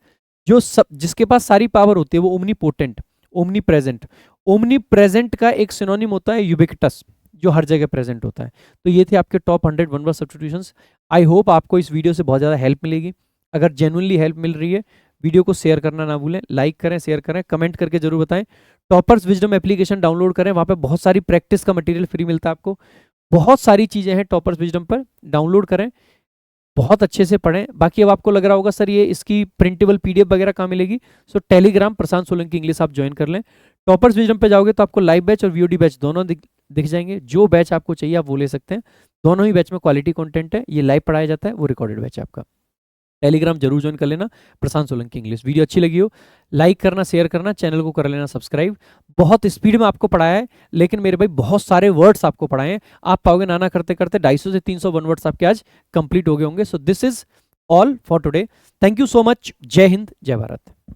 जो सब, जिसके पास सारी पावर होती है, वो omni potent, omni present. Omni present का एक सिनोनिम होता है यूबिक्टस, जो हर जगह प्रेजेंट होता है। तो ये थे आपके top 100 one word substitutions. I hope आपको इस वीडियो से बहुत ज़्यादा हेल्प मिलेगी। अगर जेन्युइनली हेल्प मिल रही है, वीडियो को शेयर करना ना भूलें, लाइक करें, शेयर करें, कमेंट करके जरूर बताएं। टॉपर्स विजडम एप्लीकेशन डाउनलोड करें, वहाँ पे बहुत सारी प्रैक्टिस का मटेरियल फ्री मिलता है आपको। बहुत सारी चीजें हैं टॉपर्स विजडम पर, डाउनलोड करें, बहुत अच्छे से पढ़ें। बाकी अब आपको लग रहा होगा सर ये इसकी प्रिंटेबल पीडीएफ वगैरह कहाँ मिलेगी, सो टेलीग्राम प्रशांत सोलंकी इंग्लिश आप ज्वाइन कर लें। टॉपर्स विजडम पे जाओगे तो आपको लाइव बैच और वीओडी बैच दोनों दिख जाएंगे। जो बैच आपको चाहिए आप वो ले सकते हैं, दोनों ही बैच में क्वालिटी कंटेंट है। ये लाइव पढ़ाया जाता है, वो रिकॉर्डेड बैच है आपका। टेलीग्राम जरूर ज्वाइन कर लेना, प्रशांत सोलंकी इंग्लिश। वीडियो अच्छी लगी हो लाइक करना, शेयर करना, चैनल को कर लेना सब्सक्राइब। बहुत स्पीड में आपको पढ़ाया है, लेकिन मेरे भाई बहुत सारे वर्ड्स आपको पढ़ाए हैं। आप पाओगे नाना करते करते 250 से 300 वन वर्ड्स आपके आज कंप्लीट हो गए होंगे। So this is all for today. Thank you so much. जय हिंद, जय भारत।